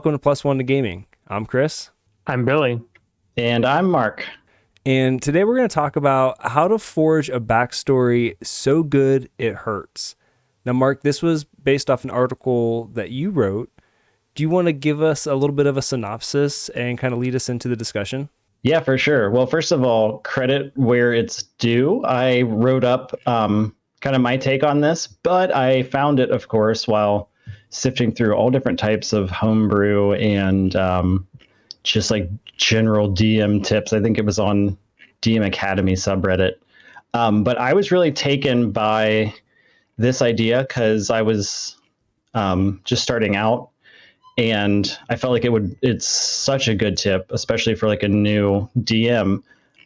welcome to Plus One to Gaming. I'm Chris. I'm Billy. And I'm Mark. And today we're going to talk about how to forge a backstory so good it hurts. Now, Mark, this was based off an article that you wrote. Do you want to give us a little bit of a synopsis and kind of lead us into the discussion? Yeah, for sure. Well, first of all, credit where it's due. I wrote up kind of my take on this, but I found it, of course, while sifting through all different types of homebrew and just like general DM tips. I think it was on DM Academy subreddit. But I was really taken by this idea because I was just starting out. And I felt like it's such a good tip, especially for like a new DM.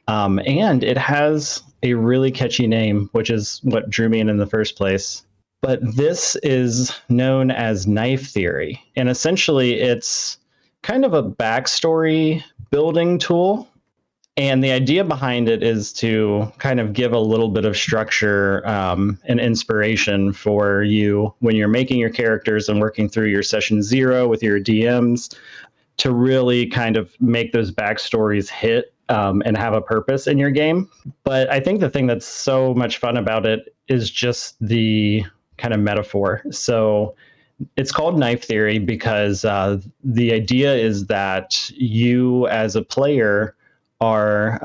And it has a really catchy name, which is what drew me in the first place. But this is known as knife theory. And essentially it's kind of a backstory building tool. And the idea behind it is to kind of give a little bit of structure and inspiration for you when you're making your characters and working through your session 0 with your DMs to really kind of make those backstories hit and have a purpose in your game. But I think the thing that's so much fun about it is just the kind of metaphor. So it's called knife theory because the idea is that you as a player are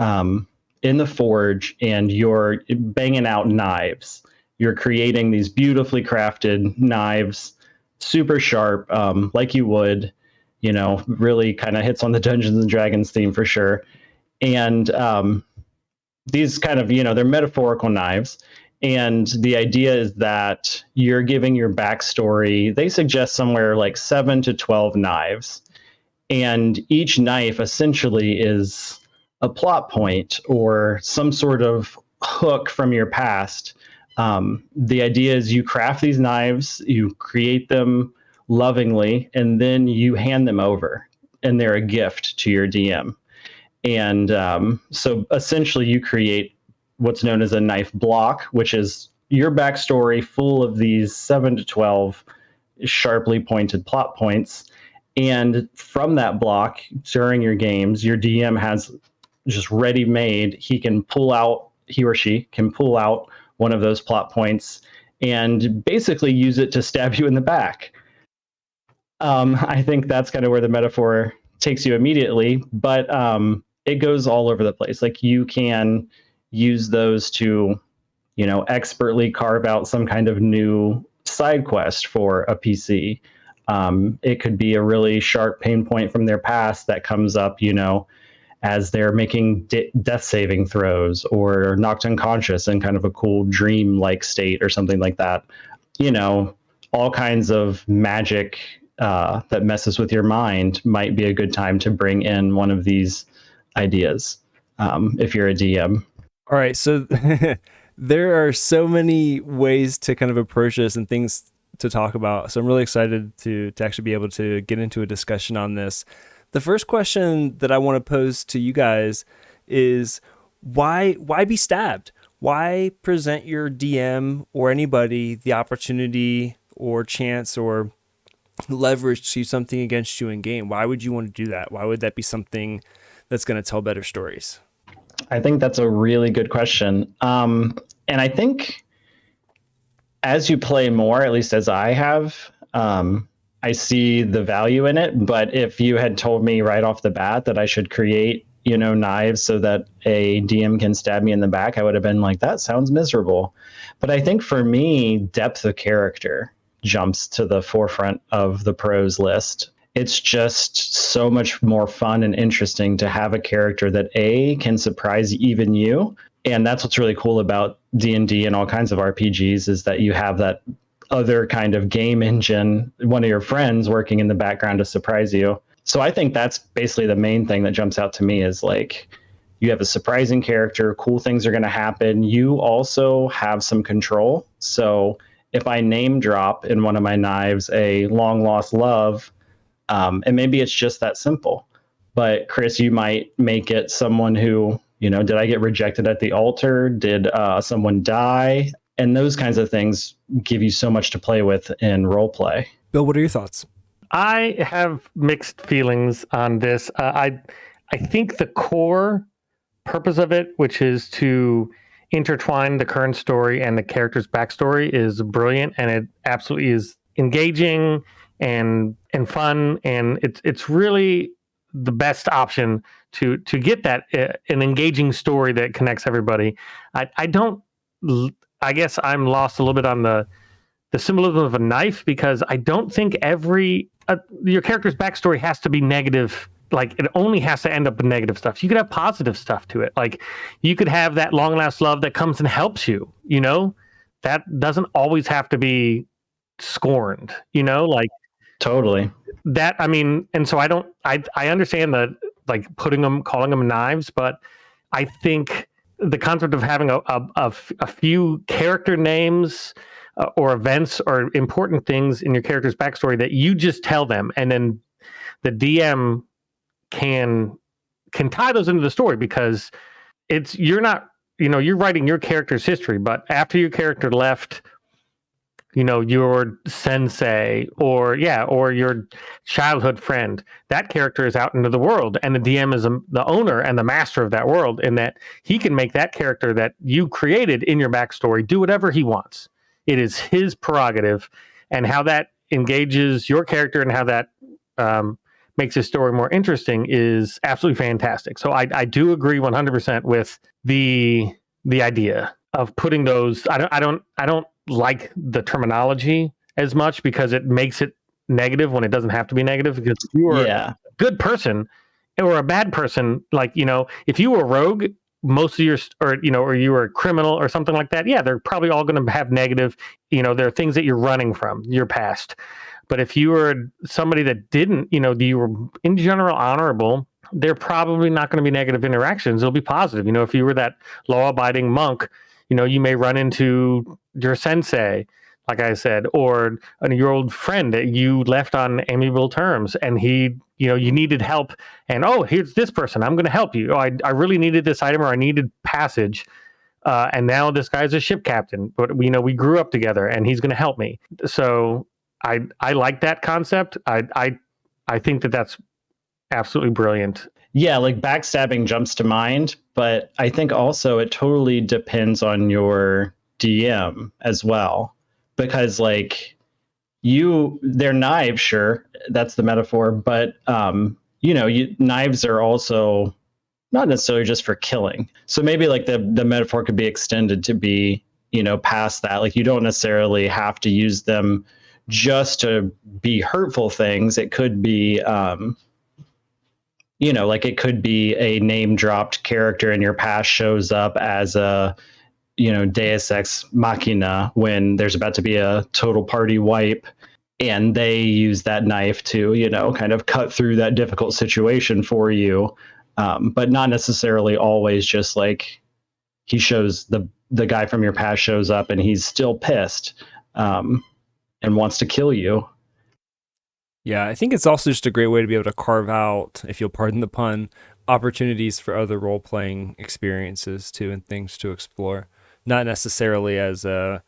in the forge and you're banging out knives. You're creating these beautifully crafted knives, super sharp, like you would, really kind of hits on the Dungeons and Dragons theme for sure. And these kind of, they're metaphorical knives. And the idea is that you're giving your backstory. They suggest somewhere like 7 to 12 knives. And each knife essentially is a plot point or some sort of hook from your past. The idea is you craft these knives, you create them lovingly, and then you hand them over, and they're a gift to your DM. And so essentially you create what's known as a knife block, which is your backstory full of these 7 to 12 sharply pointed plot points. And from that block, during your games, your DM has just ready-made, he or she can pull out one of those plot points and basically use it to stab you in the back. I think that's kind of where the metaphor takes you immediately, but it goes all over the place. Like you can use those to, expertly carve out some kind of new side quest for a PC. It could be a really sharp pain point from their past that comes up, as they're making death saving throws or knocked unconscious in kind of a cool dream-like state or something like that. All kinds of magic that messes with your mind might be a good time to bring in one of these ideas if you're a DM. All right, so there are so many ways to kind of approach this and things to talk about. So I'm really excited to actually be able to get into a discussion on this. The first question that I want to pose to you guys is why be stabbed? Why present your DM or anybody the opportunity or chance or leverage to use something against you in game? Why would you want to do that? Why would that be something that's going to tell better stories? I think that's a really good question. And I think as you play more, at least as I have, I see the value in it. But if you had told me right off the bat that I should create, knives so that a DM can stab me in the back, I would have been like, that sounds miserable. But I think for me, depth of character jumps to the forefront of the pros list. It's just so much more fun and interesting to have a character that can surprise even you. And that's what's really cool about D&D and all kinds of RPGs is that you have that other kind of game engine, one of your friends working in the background to surprise you. So I think that's basically the main thing that jumps out to me is like you have a surprising character, cool things are going to happen. You also have some control. So if I name drop in one of my knives a long lost love, and maybe it's just that simple, but Chris, you might make it someone who, did I get rejected at the altar? Did someone die? And those kinds of things give you so much to play with in role play. Bill, what are your thoughts? I have mixed feelings on this. I think the core purpose of it, which is to intertwine the current story and the character's backstory, is brilliant, and it absolutely is engaging and fun, and it's really the best option to get that an engaging story that connects everybody. I don't. I guess I'm lost a little bit on the symbolism of a knife, because I don't think every your character's backstory has to be negative. Like, it only has to end up with negative stuff. You could have positive stuff to it. Like, you could have that long last love that comes and helps you. You know, that doesn't always have to be scorned. You know, like Totally. that. I mean, and so I understand that, like, calling them knives, but I think the concept of having a few character names or events or important things in your character's backstory that you just tell them, and then the DM can tie those into the story, because you're not, you're writing your character's history, but after your character left, your sensei or your childhood friend, that character is out into the world, and the DM is the owner and the master of that world, in that he can make that character that you created in your backstory do whatever he wants. It is his prerogative, and how that engages your character and how that makes his story more interesting is absolutely fantastic. So I do agree 100% with the idea of putting those. I don't like the terminology as much, because it makes it negative when it doesn't have to be negative. Because if you are a good person or a bad person, like, if you were a rogue, most of your, or you were a criminal or something like that, yeah, they're probably all going to have negative, there are things that you're running from your past. But if you were somebody that didn't, you were in general honorable, they're probably not going to be negative interactions. They'll be positive. If you were that law-abiding monk, you may run into your sensei, like I said, or your old friend that you left on amiable terms, and he, you needed help, and here's this person, I'm going to help you. I really needed this item, or I needed passage, and now this guy's a ship captain, but we grew up together, and he's going to help me. So I like that concept. I think that that's absolutely brilliant. Yeah, like backstabbing jumps to mind, but I think also it totally depends on your DM as well, because like they're knives, sure, that's the metaphor, but knives are also not necessarily just for killing. So maybe like the metaphor could be extended to be, past that. Like, you don't necessarily have to use them just to be hurtful things. It could be like it could be a name dropped character in your past shows up as a, Deus Ex Machina when there's about to be a total party wipe, and they use that knife to, kind of cut through that difficult situation for you. But not necessarily always just like he shows the guy from your past shows up and he's still pissed and wants to kill you. Yeah, I think it's also just a great way to be able to carve out, if you'll pardon the pun, opportunities for other role-playing experiences too, and things to explore. Not necessarily as a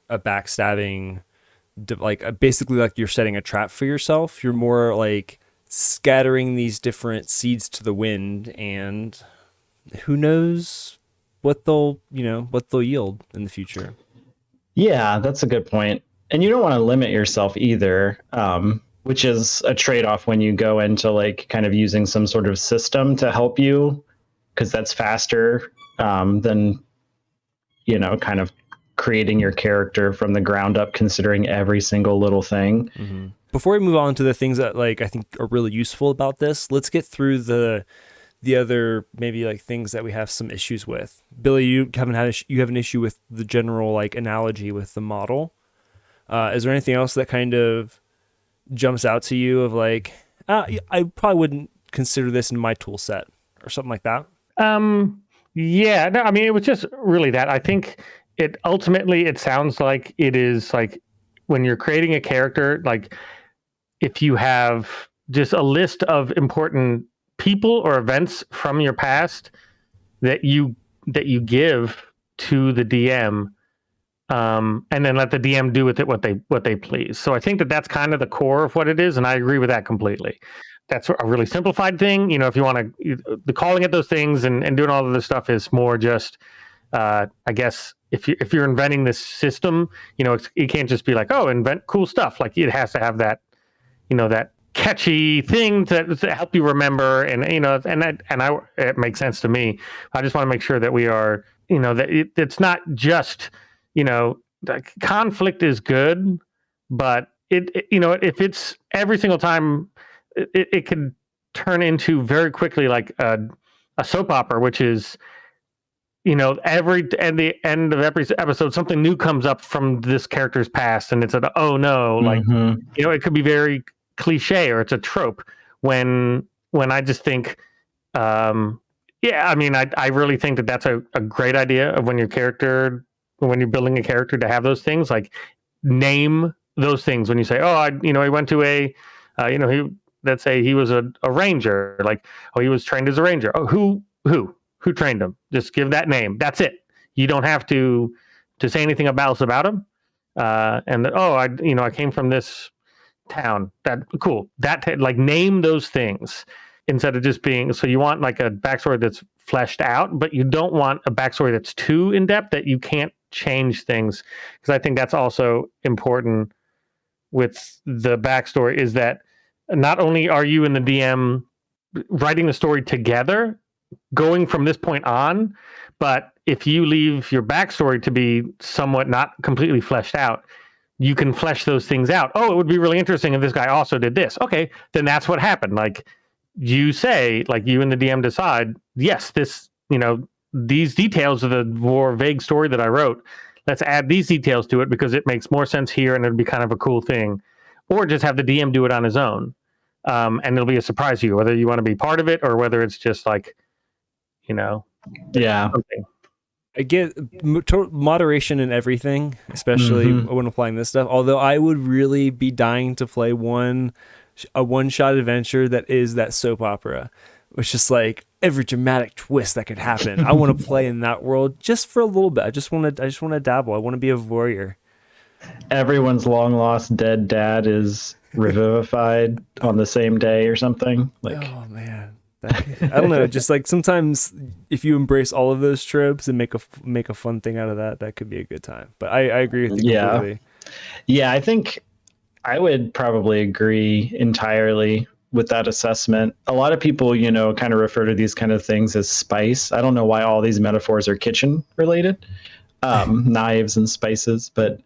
backstabbing, like basically like you're setting a trap for yourself. You're more like scattering these different seeds to the wind, and who knows what they'll yield in the future. Yeah, that's a good point. And you don't want to limit yourself either. Which is a trade-off when you go into like kind of using some sort of system to help you, because that's faster than, kind of creating your character from the ground up, considering every single little thing. Mm-hmm. Before we move on to the things that like I think are really useful about this, let's get through the other maybe like things that we have some issues with. Billy, you have an issue with the general like analogy with the model. Is there anything else that kind of jumps out to you of like, I probably wouldn't consider this in my tool set or something like that? Yeah, no, I mean, it was just really that. I think it sounds like it is like when you're creating a character, like if you have just a list of important people or events from your past that you give to the DM, and then let the DM do with it what they please. So I think that's kind of the core of what it is, and I agree with that completely. That's a really simplified thing. If you want to, the calling it those things and doing all of this stuff is more just, I guess, if you're inventing this system, it can't just be like, oh, invent cool stuff. Like it has to have that, that catchy thing to help you remember, and it makes sense to me. I just want to make sure that we are, that it's not just, like conflict is good, but if it's every single time, it could turn into very quickly like a soap opera, which is, at the end of every episode, something new comes up from this character's past, and it's oh no, like it could be very cliche or it's a trope. When I just think, I really think that's a great idea of when you're building a character to have those things, like name those things. When you say, oh, he went to let's say he was a ranger, like, oh, he was trained as a ranger. Oh, who trained him? Just give that name. That's it. You don't have to say anything else about him. I came from this town. That cool. Like name those things instead of just being. So you want like a backstory that's fleshed out, but you don't want a backstory that's too in depth that you can't change things. Because I think that's also important with the backstory, is that not only are you and the DM writing the story together, going from this point on, but if you leave your backstory to be somewhat not completely fleshed out, you can flesh those things out. Oh, it would be really interesting if this guy also did this. Okay, then that's what happened. Like you say, like you and the DM decide, yes, this, these details of the more vague story that I wrote, let's add these details to it because it makes more sense here and it'd be kind of a cool thing. Or just have the DM do it on his own. And it'll be a surprise to you, whether you want to be part of it or whether it's just like, something. I get moderation in everything, especially when applying this stuff. Although I would really be dying to play a one-shot adventure that is that soap opera, which is like every dramatic twist that could happen. I want to play in that world just for a little bit. I just want to dabble. I want to be a voyeur. Everyone's long lost dead dad is revivified on the same day or something. Like, oh man. I don't know. Just like sometimes if you embrace all of those tropes and make a fun thing out of that could be a good time. But I agree with you completely. Yeah, I think I would probably agree entirely with that assessment. A lot of people, kind of refer to these kind of things as spice. I don't know why all these metaphors are kitchen related, knives and spices, but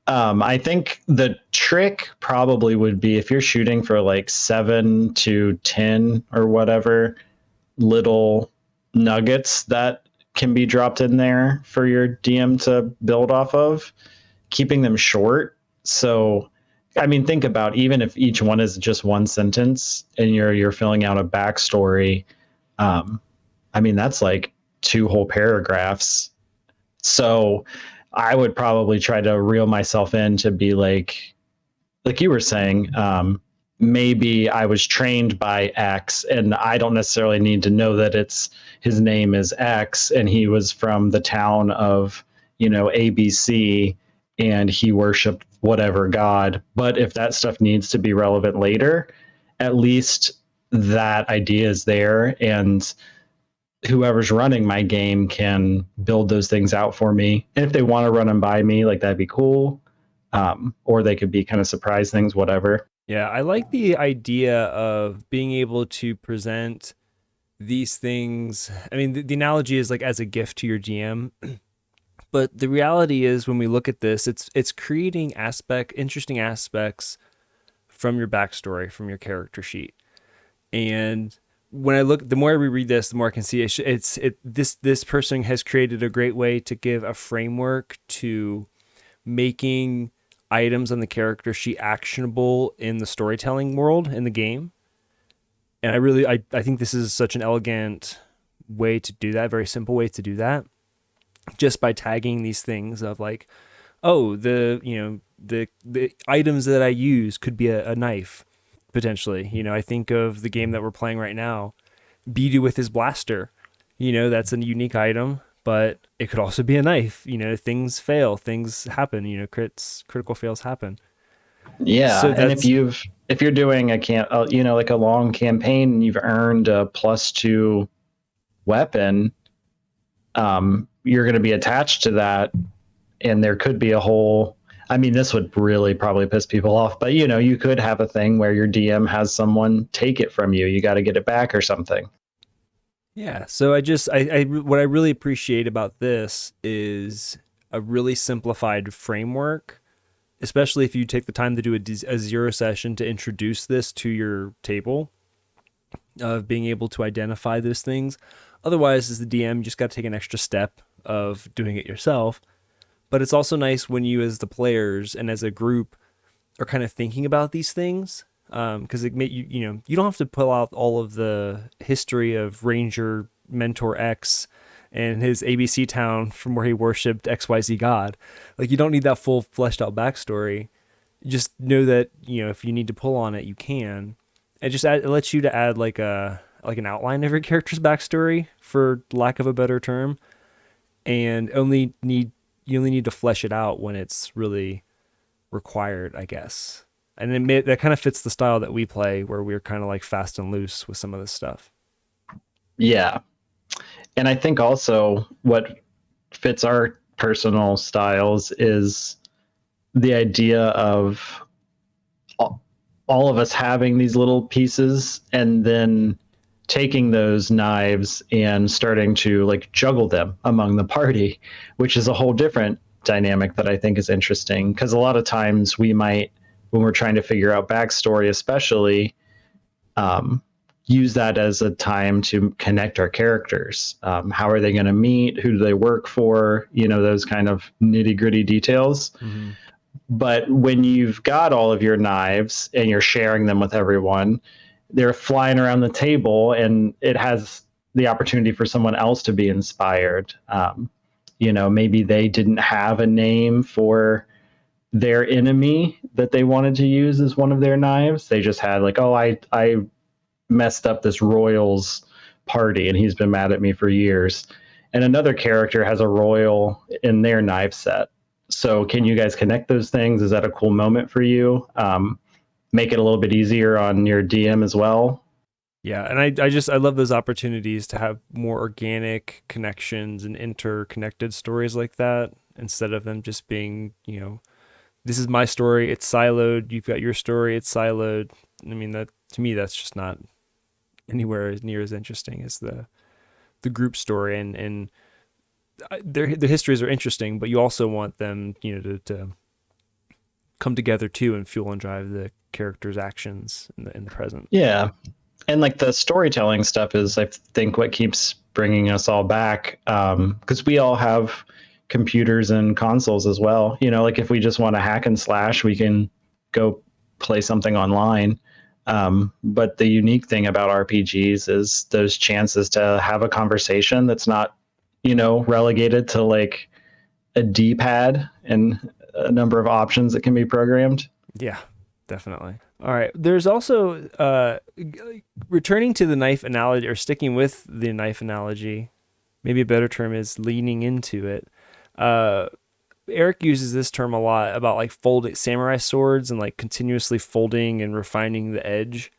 I think the trick probably would be if you're shooting for like 7 to 10 or whatever little nuggets that can be dropped in there for your DM to build off of, keeping them short. So, I mean, think about even if each one is just one sentence and you're filling out a backstory. That's like 2 whole paragraphs. So I would probably try to reel myself in to be like you were saying, maybe I was trained by X and I don't necessarily need to know that his name is X and he was from the town of, ABC and he worshiped whatever God. But if that stuff needs to be relevant later, at least that idea is there, and whoever's running my game can build those things out for me. And if they want to run them by me, like that'd be cool. Or they could be kind of surprise things, whatever. Yeah, I like the idea of being able to present these things. I mean, the analogy is like as a gift to your GM. But the reality is when we look at this, it's creating interesting aspects from your backstory, from your character sheet. And when I look, the more I reread this, the more I can see this person has created a great way to give a framework to making items on the character sheet actionable in the storytelling world in the game. And I think this is such an elegant way to do that, very simple way to do that, just by tagging these things of like, oh, the items that I use could be a knife. Potentially, I think of the game that we're playing right now, Bidu with his blaster. That's a unique item. but it could also be a knife. Things fail, things happen, critical fails happen. Yeah, So and if you're doing like a long campaign and you've earned a +2 weapon, you're going to be attached to that, and there could be a whole. I mean, this would really probably piss people off, but you could have a thing where your DM has someone take it from you. You got to get it back or something. Yeah. So what I really appreciate about this is a really simplified framework, especially if you take the time to do a zero session to introduce this to your table, of being able to identify those things. Otherwise, as the DM, you just got to take an extra step of doing it yourself. But it's also nice when you, as the players and as a group, are kind of thinking about these things, because it you don't have to pull out all of the history of Ranger Mentor X and his ABC town from where he worshipped XYZ god. Like, you don't need that full fleshed out backstory. You just know that if you need to pull on it, you can. It lets you to add like an outline of your character's backstory, for lack of a better term, and you only need to flesh it out when it's really required, I guess. And that kind of fits the style that we play, where we're kind of like fast and loose with some of this stuff. Yeah. And I think also what fits our personal styles is the idea of all of us having these little pieces and then taking those knives and starting to like juggle them among the party, which is a whole different dynamic that I think is interesting, because a lot of times we might, when we're trying to figure out backstory especially, use that as a time to connect our characters. How are they going to meet? Who do they work for? Those kind of nitty gritty details. Mm-hmm. But when you've got all of your knives and you're sharing them with everyone, they're flying around the table, and it has the opportunity for someone else to be inspired. Maybe they didn't have a name for their enemy that they wanted to use as one of their knives. They just had like, oh, I messed up this royal's party and he's been mad at me for years. And another character has a royal in their knife set. So can you guys connect those things? Is that a cool moment for you? Make it a little bit easier on your DM as well. Yeah, and I love those opportunities to have more organic connections and interconnected stories like that, instead of them just being, this is my story, it's siloed, you've got your story, it's siloed. I mean, that to me, that's just not anywhere as near as interesting as the group story, and their histories are interesting, but you also want them, to come together too and fuel and drive the characters' actions in the present. Yeah. And like the storytelling stuff is, I think, what keeps bringing us all back, because we all have computers and consoles as well. Like if we just want to hack and slash, we can go play something online. But the unique thing about RPGs is those chances to have a conversation that's not, relegated to like a D-pad and a number of options that can be programmed. Yeah, definitely. All right. There's also returning to the knife analogy, or sticking with the knife analogy. Maybe a better term is leaning into it. Eric uses this term a lot about like folding samurai swords and like continuously folding and refining the edge.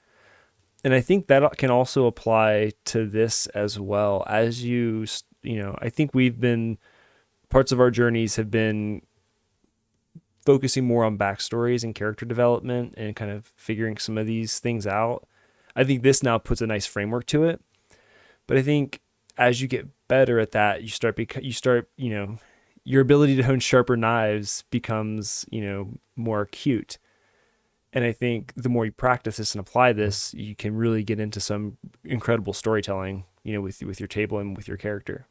And I think that can also apply to this as well. As I think parts of our journeys have been focusing more on backstories and character development and kind of figuring some of these things out. I think this now puts a nice framework to it. But I think as you get better at that, your ability to hone sharper knives becomes, more acute. And I think the more you practice this and apply this, you can really get into some incredible storytelling, with your table and with your character.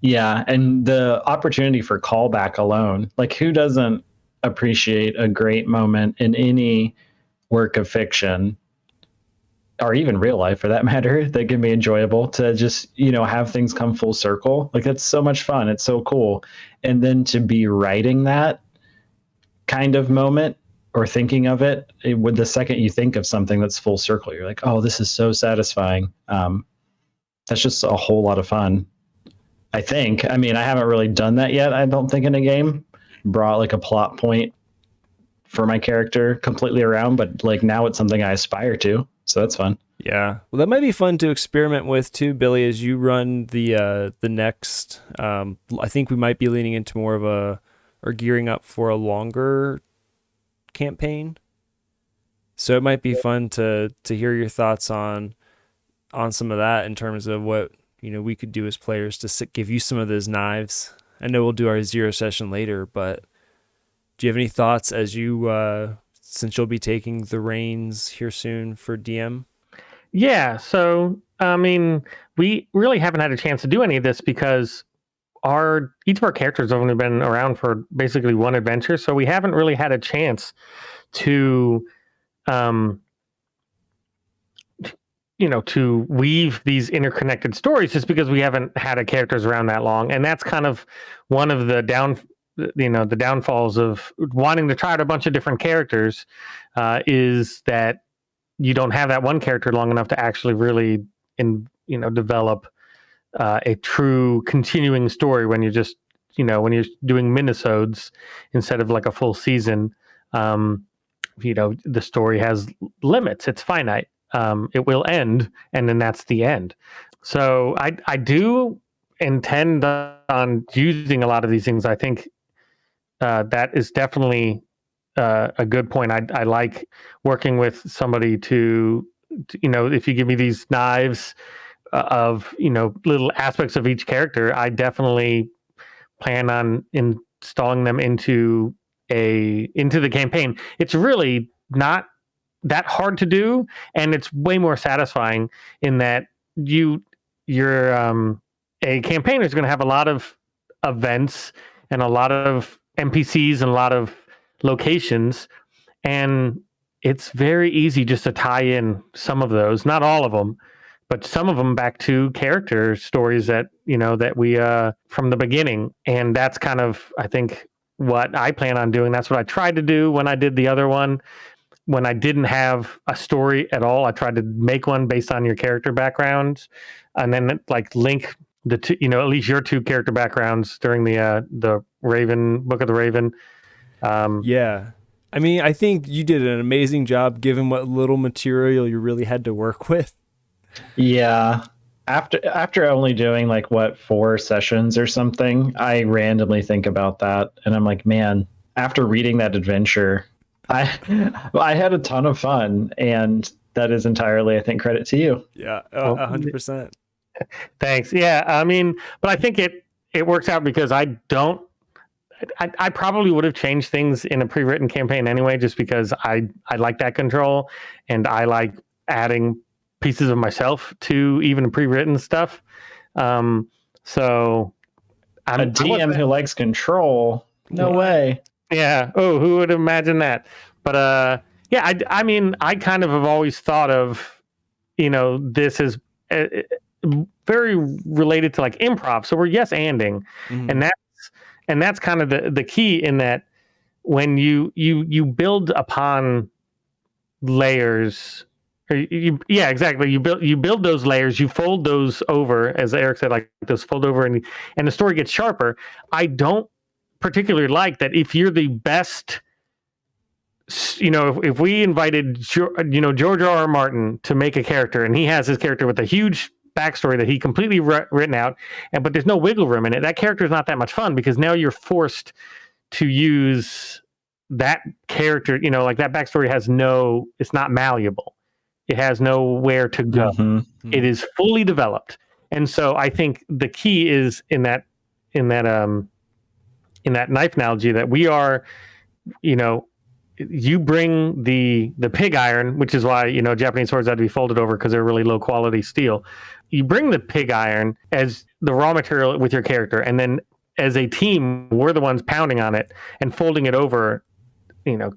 Yeah, and the opportunity for callback alone, like who doesn't appreciate a great moment in any work of fiction, or even real life for that matter, that can be enjoyable, to just, have things come full circle. Like that's so much fun. It's so cool. And then to be writing that kind of moment or thinking of it with the second you think of something that's full circle, you're like, oh, this is so satisfying. that's just a whole lot of fun. I think. I mean, I haven't really done that yet. I don't think in a game brought like a plot point for my character completely around, but like now it's something I aspire to. So that's fun. Yeah, well, that might be fun to experiment with too, Billy, as you run the next. I think we might be leaning into more of or gearing up for a longer campaign. So it might be fun to hear your thoughts on some of that in terms of what we could do as players to give you some of those knives. I know we'll do our 0 session later, but do you have any thoughts as you since you'll be taking the reins here soon for DM? Yeah, so I mean, we really haven't had a chance to do any of this because each of our characters have only been around for basically one adventure, so we haven't really had a chance to to weave these interconnected stories, just because we haven't had a characters around that long. And that's kind of one of the the downfalls of wanting to try out a bunch of different characters, is that you don't have that one character long enough to actually really develop a true continuing story when you're just when you're doing minisodes instead of like a full season. The story has limits, it's finite. It will end, and then that's the end. So I do intend on using a lot of these things. I think that is definitely a good point. I like working with somebody to if you give me these knives of little aspects of each character, I definitely plan on installing them into the campaign. It's really not that hard to do, and it's way more satisfying in that you're a campaigner is going to have a lot of events and a lot of NPCs and a lot of locations, and it's very easy just to tie in some of those, not all of them, but some of them back to character stories that that we from the beginning. And that's kind of, I think, what I plan on doing. That's what I tried to do when I did the other one. When I didn't have a story at all, I tried to make one based on your character backgrounds, and then like link the two, at least your two character backgrounds during the Raven Book of the Raven. Yeah, I mean, I think you did an amazing job given what little material you really had to work with. Yeah. After only doing like 4 sessions or something, I randomly think about that, and I'm like, man, after reading that adventure, I had a ton of fun, and that is entirely, I think, credit to you. Yeah, 100%. Thanks. Yeah, I mean, but I think it works out because I probably would have changed things in a pre-written campaign anyway, just because I like that control, and I like adding pieces of myself to even pre-written stuff. So I'm a DM who likes control. No way. Yeah. Oh, who would imagine that? But yeah, I mean, I kind of have always thought of, this is very related to like improv. So we're yes-anding, and that's kind of the key in that when you build upon layers. Yeah, exactly. You build those layers, you fold those over, as Eric said, like those fold over, and the story gets sharper. I don't particularly like that if you're the best, if we invited George R.R. Martin to make a character, and he has his character with a huge backstory that he completely written out, but there's no wiggle room in it, that character is not that much fun, because now you're forced to use that character, like that backstory it's not malleable. It has nowhere to go. Mm-hmm. It is fully developed. And so I think the key is in that knife analogy that we are, you bring the pig iron, which is why, Japanese swords had to be folded over because they're really low quality steel. You bring the pig iron as the raw material with your character, and then as a team, we're the ones pounding on it and folding it over,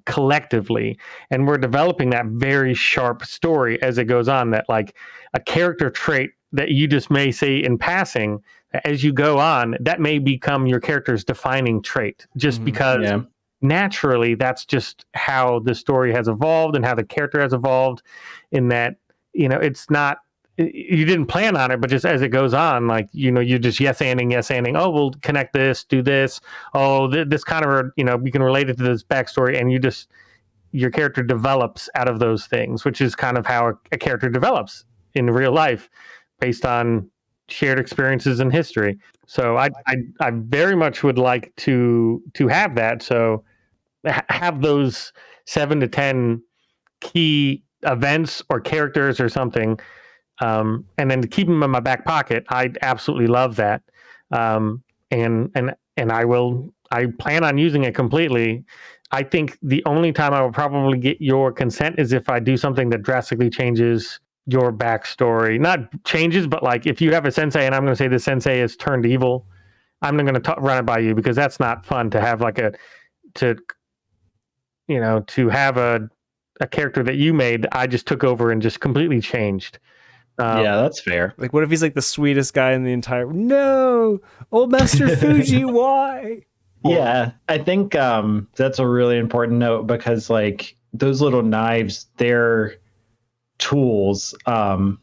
collectively, and we're developing that very sharp story as it goes on, that like a character trait that you just may say in passing, as you go on, that may become your character's defining trait, just because naturally that's just how the story has evolved and how the character has evolved, in that it's not you didn't plan on it, but just as it goes on, like, you're just yes anding. Oh, we'll connect this, do this. Oh, this kind of, we can relate it to this backstory, and your character develops out of those things, which is kind of how a character develops in real life, based on shared experiences and history. So I very much would like to have that. So have those 7 to 10 key events or characters or something. And then to keep them in my back pocket, I absolutely love that. And I plan on using it completely. I think the only time I will probably get your consent is if I do something that drastically changes your backstory. Not changes, but like if you have a sensei and I'm going to say the sensei is turned evil, I'm not going to run it by you, because that's not fun to have to have a character that you made, I just took over and just completely changed. Yeah, that's fair. Like, what if he's like the sweetest guy in the entire? No, old Master Fuji, why? Yeah, I think that's a really important note, because like those little knives, they're tools that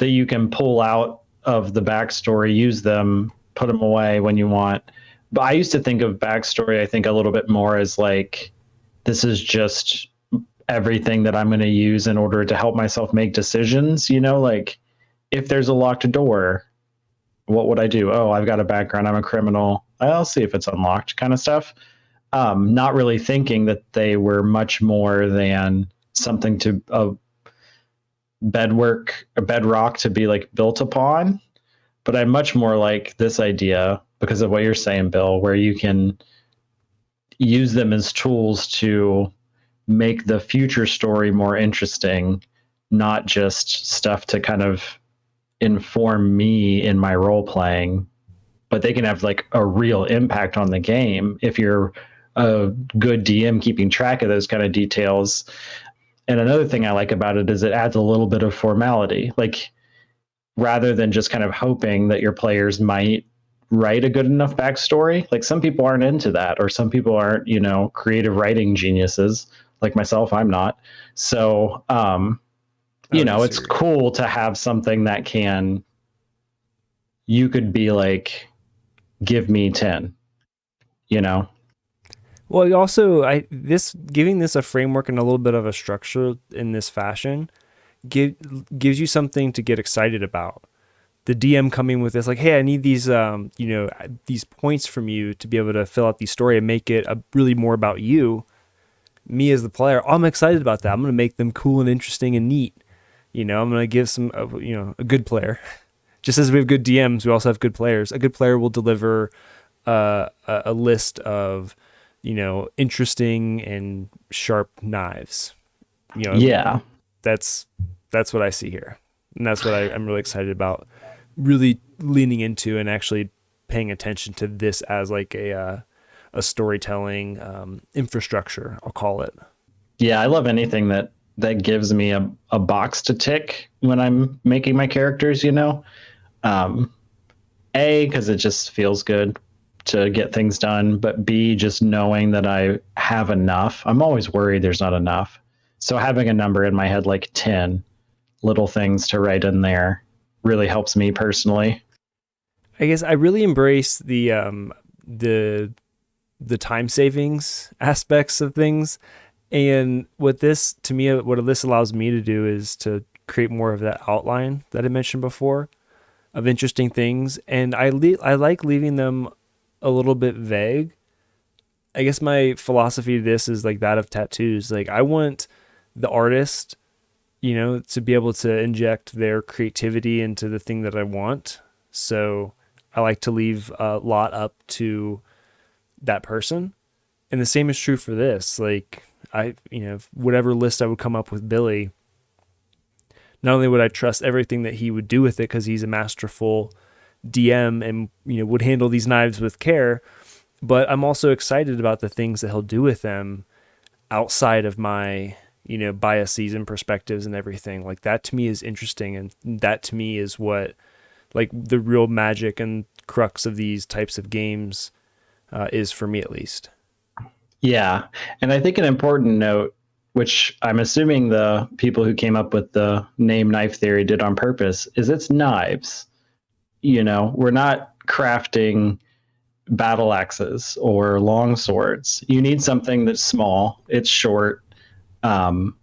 you can pull out of the backstory, use them, put them away when you want. But I used to think of backstory, I think, a little bit more as like, this is just everything that I'm going to use in order to help myself make decisions. Like if there's a locked door, what would I do? Oh, I've got a background, I'm a criminal, I'll see if it's unlocked, kind of stuff. Not really thinking that they were much more than something to a bedrock to be like built upon. But I'm much more like this idea, because of what you're saying, Bill, where you can use them as tools to make the future story more interesting, not just stuff to kind of inform me in my role playing, but they can have like a real impact on the game if you're a good DM keeping track of those kind of details. And another thing I like about it is it adds a little bit of formality, like rather than just kind of hoping that your players might write a good enough backstory. Like some people aren't into that, or some people aren't, creative writing geniuses. Like myself, I'm not. So, it's cool to have something that you could be like, give me 10, Well, also, giving this a framework and a little bit of a structure in this fashion gives you something to get excited about. The DM coming with this, like, hey, I need these, these points from you to be able to fill out the story and make it really more about you. Me as the player, I'm excited about that. I'm going to make them cool and interesting and neat. I'm going to give a good player. Just as we have good DMs, we also have good players. A good player will deliver a list of, interesting and sharp knives. Yeah, that's what I see here, and that's what I'm really excited about. Really leaning into and actually paying attention to this as like a storytelling infrastructure, I'll call it. Yeah, I love anything that gives me a box to tick when I'm making my characters, because it just feels good to get things done, but B, just knowing that I have enough. I'm always worried there's not enough. So having a number in my head, like 10 little things to write in there, really helps me personally. I guess I really embrace the time savings aspects of things. And what this allows me to do is to create more of that outline that I mentioned before of interesting things. And I like leaving them a little bit vague. I guess my philosophy to this is like that of tattoos. Like I want the artist, to be able to inject their creativity into the thing that I want. So I like to leave a lot up to that person. And the same is true for this. Like whatever list I would come up with Billy, not only would I trust everything that he would do with it, because he's a masterful DM and, would handle these knives with care, but I'm also excited about the things that he'll do with them outside of my, biases and perspectives and everything. Like that to me is interesting. And that to me is what, like the real magic and crux of these types of games is for me, at least. Yeah. And I think an important note which I'm assuming the people who came up with the name knife theory did on purpose, is it's knives. We're not crafting battle axes or long swords. You need something that's small, it's short. And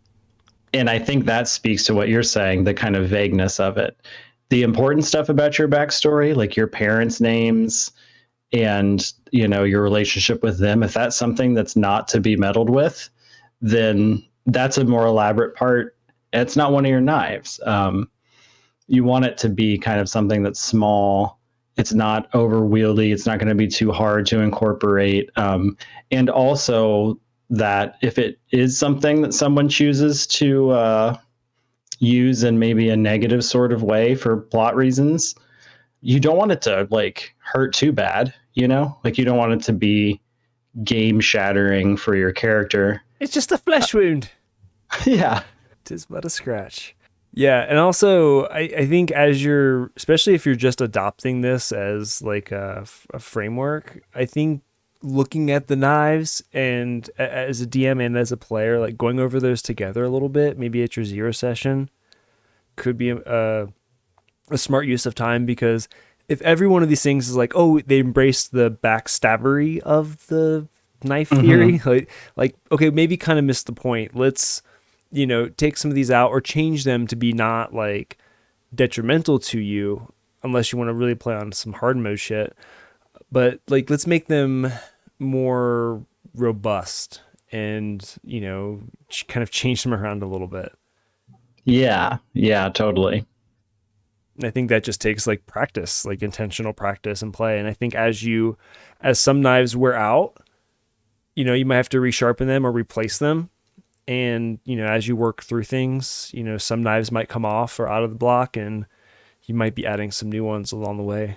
I think that speaks to what you're saying, the kind of vagueness of it. The important stuff about your backstory, like your parents' names and your relationship with them, if that's something that's not to be meddled with, then that's a more elaborate part. It's not one of your knives. You want it to be kind of something that's small. It's not overwieldy. It's not going to be too hard to incorporate. And also that if it is something that someone chooses to use in maybe a negative sort of way for plot reasons, you don't want it to like hurt too bad, like you don't want it to be game shattering for your character. It's just a flesh wound. Yeah. 'Tis but a scratch. Yeah, and also I think especially if you're just adopting this as like a framework, I think looking at the knives and as a DM and as a player, like going over those together a little bit, maybe at your 0 session, could be a smart use of time, because if every one of these things is like, oh, they embrace the backstabbery of the knife theory, like okay, maybe kind of missed the point. Let's take some of these out or change them to be not like detrimental to you, unless you want to really play on some hard mode shit. But like, let's make them more robust and, kind of change them around a little bit. Yeah, totally. I think that just takes like practice, like intentional practice and play. And I think as some knives wear out, you might have to resharpen them or replace them. And, as you work through things, some knives might come off or out of the block, and you might be adding some new ones along the way.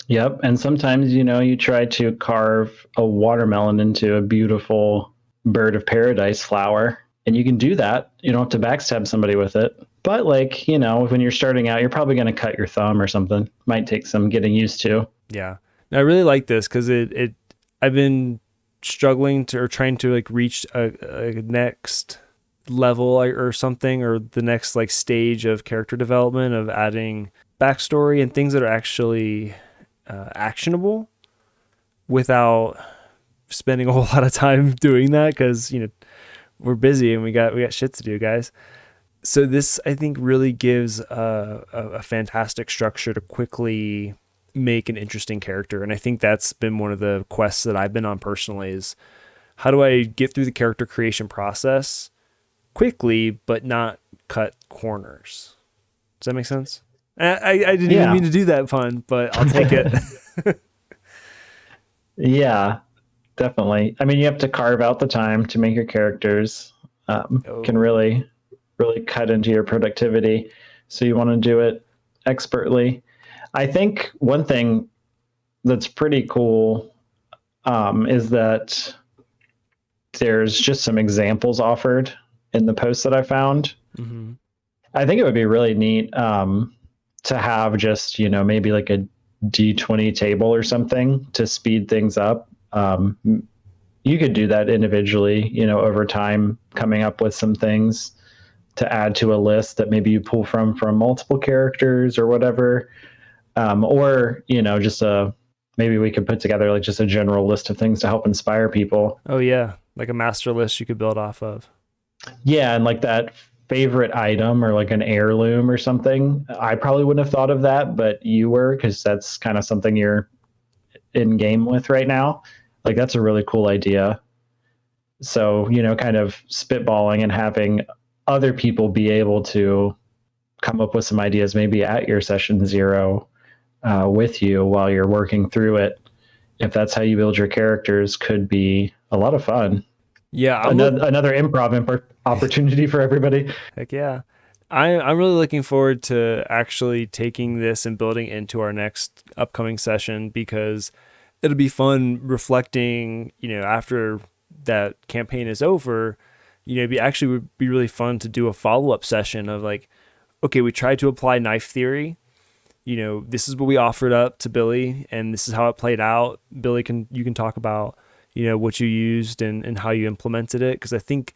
Yep. And sometimes, you try to carve a watermelon into a beautiful bird of paradise flower, and you can do that. You don't have to backstab somebody with it. But like, when you're starting out, you're probably going to cut your thumb or something. Might take some getting used to. Yeah. Now, I really like this because I've been struggling to or trying to like reach a next level or something, or the next like stage of character development, of adding backstory and things that are actually actionable without spending a whole lot of time doing that, because we're busy and we got shit to do, guys. So this, I think, really gives a fantastic structure to quickly make an interesting character. And I think that's been one of the quests that I've been on personally, is how do I get through the character creation process quickly but not cut corners? Does that make sense? I didn't even mean to do that pun, but I'll take it. Yeah, definitely. I mean, you have to carve out the time to make your characters. Can really cut into your productivity. So you want to do it expertly. I think one thing that's pretty cool is that there's just some examples offered in the post that I found. Mm-hmm. I think it would be really neat to have just, maybe like a D20 table or something to speed things up. You could do that individually, over time, coming up with some things to add to a list that maybe you pull from multiple characters or whatever. Or, just maybe we could put together like just a general list of things to help inspire people. Oh yeah. Like a master list you could build off of. Yeah. And like that favorite item or like an heirloom or something. I probably wouldn't have thought of that, but you were, because that's kind of something you're in game with right now. Like that's a really cool idea. So, kind of spitballing and having other people be able to come up with some ideas, maybe at your session 0 with you while you're working through it. If that's how you build your characters, could be a lot of fun. Yeah. Another improv opportunity for everybody. Heck yeah. I'm really looking forward to actually taking this and building into our next upcoming session, because it'll be fun reflecting, after that campaign is over, it would be really fun to do a follow-up session of like, okay, we tried to apply knife theory. This is what we offered up to Billy, and this is how it played out. Billy, you can talk about, what you used and how you implemented it. Because I think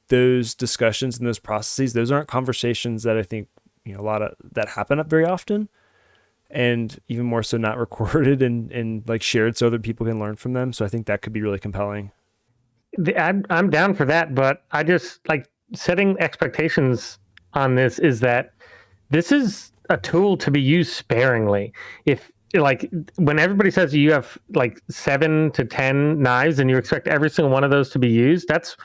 those discussions and those processes, those aren't conversations that I think, a lot of that happen up very often, and even more so not recorded and like shared so other people can learn from them. So I think that could be really compelling. I'm down for that, but I just like setting expectations on this is that this is a tool to be used sparingly. If like when everybody says you have like 7 to 10 knives and you expect every single one of those to be used, that's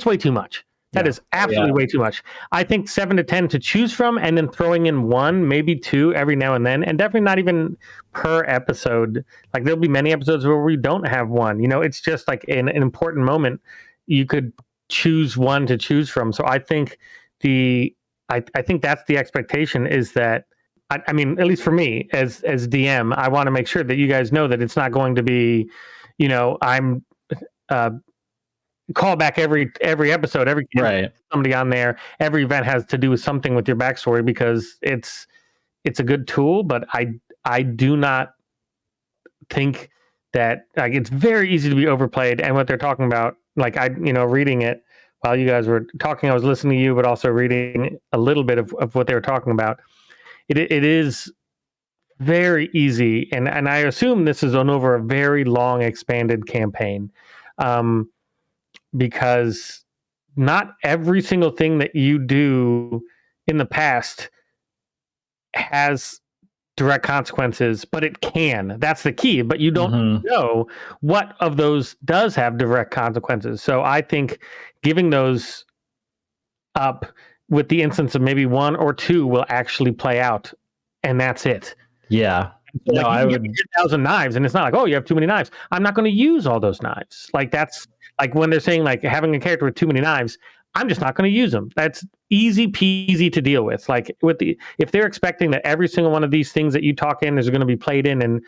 way too much. That is absolutely way too much. I think 7 to 10 to choose from, and then throwing in 1, maybe 2 every now and then, and definitely not even per episode. Like there'll be many episodes where we don't have 1. It's just like an important moment. You could choose 1 to choose from. So I think I think that's the expectation, is that I mean, at least for me as DM, I want to make sure that you guys know that it's not going to be, I'm call back every episode, every Right. somebody on there. Every event has to do with something with your backstory, because it's a good tool, but I do not think that, like, it's very easy to be overplayed. And what they're talking about, like, reading it while you guys were talking, I was listening to you, but also reading a little bit of what they were talking about. It is very easy, and I assume this is over a very long expanded campaign. Because not every single thing that you do in the past has direct consequences, but it can. That's the key. But you don't know what of those does have direct consequences. So I think giving those up with the instance of maybe 1 or 2 will actually play out, and that's it. Yeah. So no, I would. 1,000 knives, and it's not like, oh, you have too many knives. I'm not going to use all those knives. Like, that's like when they're saying like having a character with too many knives, I'm just not going to use them. That's easy peasy to deal with. Like if they're expecting that every single one of these things that you talk in is going to be played in, and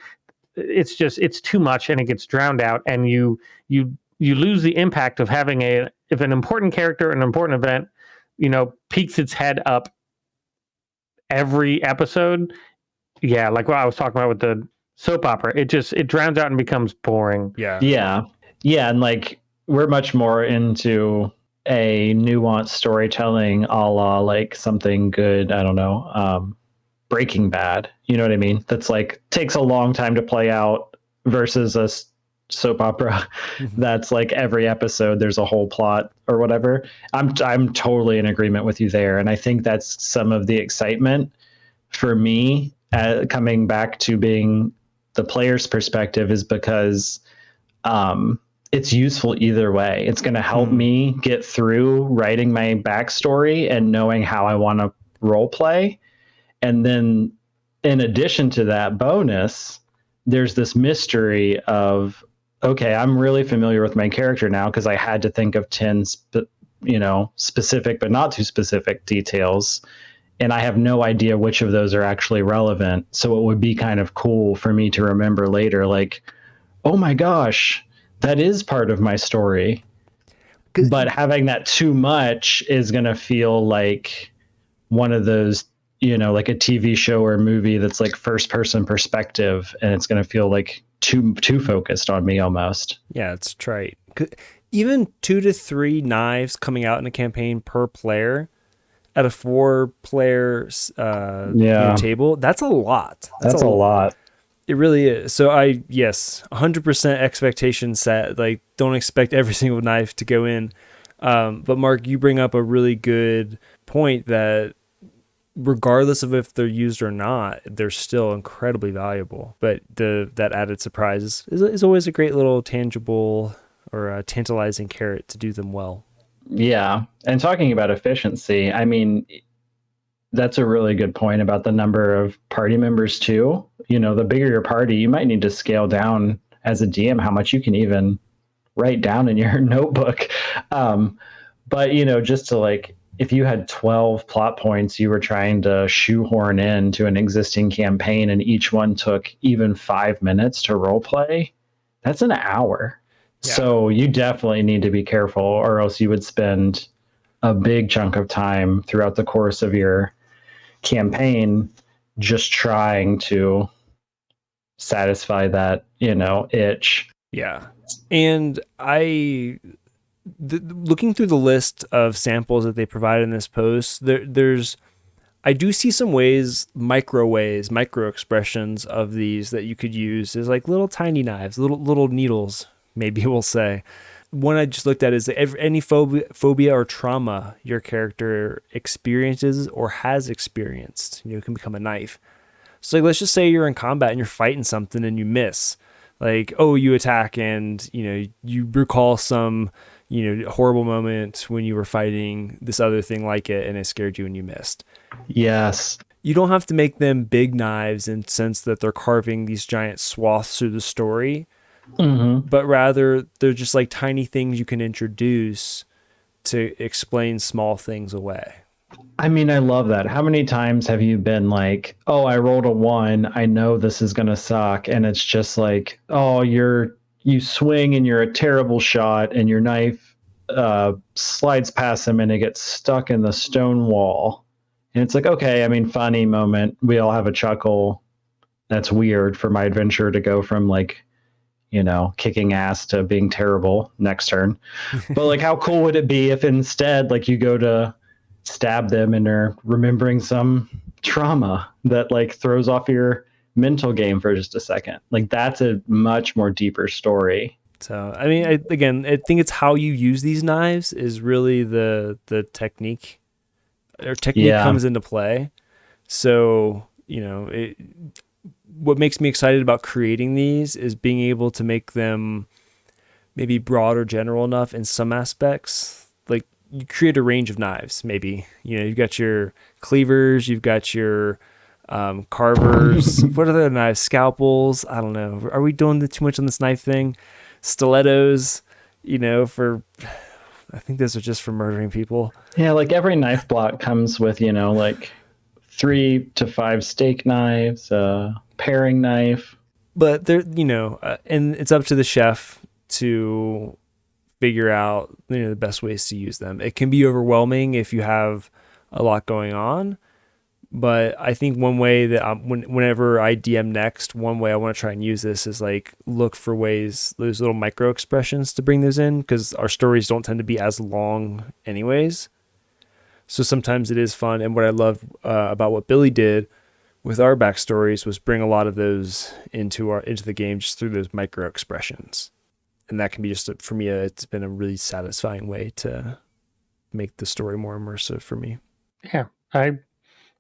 it's too much, and it gets drowned out, and you lose the impact of having if an important character, an important event, peeks its head up every episode. Yeah, like what I was talking about with the soap opera, it drowns out and becomes boring. Yeah, and like we're much more into a nuanced storytelling, a la like something good. I don't know, Breaking Bad. You know what I mean? That's like takes a long time to play out versus a soap opera that's like every episode there's a whole plot or whatever. I'm totally in agreement with you there, and I think that's some of the excitement for me. Coming back to being the player's perspective is because it's useful either way. It's going to help me get through writing my backstory and knowing how I want to role play. And then in addition to that bonus, there's this mystery of, okay, I'm really familiar with my character now because I had to think of 10 specific but not too specific details. And I have no idea which of those are actually relevant. So it would be kind of cool for me to remember later, like, oh my gosh, that is part of my story. But having that too much is going to feel like one of those, like a TV show or movie that's like first person perspective. And it's going to feel like too focused on me almost. Yeah, it's trite. Even 2 to 3 knives coming out in a campaign per player at a 4-player table, that's a lot. That's a lot. It really is. So 100% expectation set. Like, don't expect every single knife to go in. But Mark, you bring up a really good point that regardless of if they're used or not, they're still incredibly valuable. But that added surprise is always a great little tangible or a tantalizing carrot to do them well. Yeah. And talking about efficiency, I mean, that's a really good point about the number of party members too. The bigger your party, you might need to scale down as a DM how much you can even write down in your notebook. But, just to like, if you had 12 plot points you were trying to shoehorn into an existing campaign and each one took even 5 minutes to role play, that's an hour. Yeah. So you definitely need to be careful, or else you would spend a big chunk of time throughout the course of your campaign just trying to satisfy that, itch. Yeah. And I looking through the list of samples that they provide in this post, there's I do see some micro expressions of these that you could use as like little tiny knives, little needles, maybe we'll say. One I just looked at is any phobia or trauma your character experiences or has experienced, can become a knife. So like, let's just say you're in combat and you're fighting something and you miss. Like, oh, you attack and, you recall some, horrible moment when you were fighting this other thing like it and it scared you and you missed. Yes. You don't have to make them big knives in the sense that they're carving these giant swaths through the story, but rather they're just like tiny things you can introduce to explain small things away. I mean, I love that. How many times have you been like, oh, I rolled a 1. I know this is going to suck. And it's just like, oh, you swing and you're a terrible shot and your knife slides past him and it gets stuck in the stone wall. And it's like, okay, I mean, funny moment. We all have a chuckle. That's weird for my adventure to go from like, kicking ass to being terrible next turn. But like, how cool would it be if instead, like, you go to stab them and they're remembering some trauma that like throws off your mental game for just a second. Like, that's a much more deeper story. So, I mean, I think it's how you use these knives is really the technique. Or technique comes into play. So, what makes me excited about creating these is being able to make them maybe broad or general enough in some aspects. Like, you create a range of knives, maybe. You've got your cleavers, you've got your carvers. What are the knives? Scalpels? I don't know. Are we doing too much on this knife thing? Stilettos, I think those are just for murdering people. Yeah, like every knife block comes with, like 3 to 5 steak knives, paring knife. But there, and it's up to the chef to figure out, the best ways to use them. It can be overwhelming if you have a lot going on. But I think one way that whenever I DM next, one way I want to try and use this is like look for ways, those little micro expressions to bring those in, because our stories don't tend to be as long anyways. So sometimes it is fun. And what I love about what Billy did with our backstories was bring a lot of those into the game just through those micro expressions. And that can be for me, it's been a really satisfying way to make the story more immersive for me. Yeah, I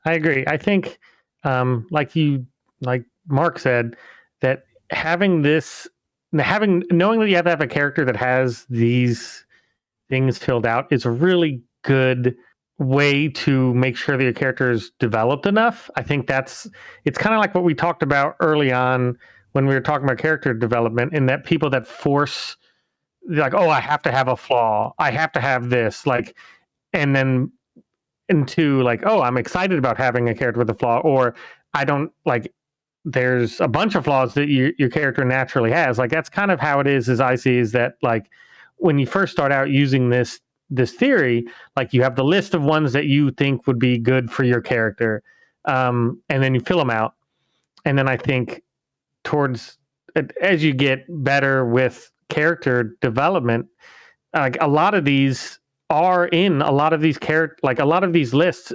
agree. I think, like Mark said, that knowing that you have to have a character that has these things filled out is a really good way to make sure that your character is developed enough. I think it's kind of like what we talked about early on when we were talking about character development, in that people that force, like, oh, I have to have a flaw, I have to have this, like, and then into like, oh, I'm excited about having a character with a flaw, or I don't like, there's a bunch of flaws that your character naturally has. Like, that's kind of how it is, as I see, is that like when you first start out using this theory, like you have the list of ones that you think would be good for your character, and then you fill them out. And then I think as you get better with character development, like a lot of these are in a lot of these like a lot of these lists.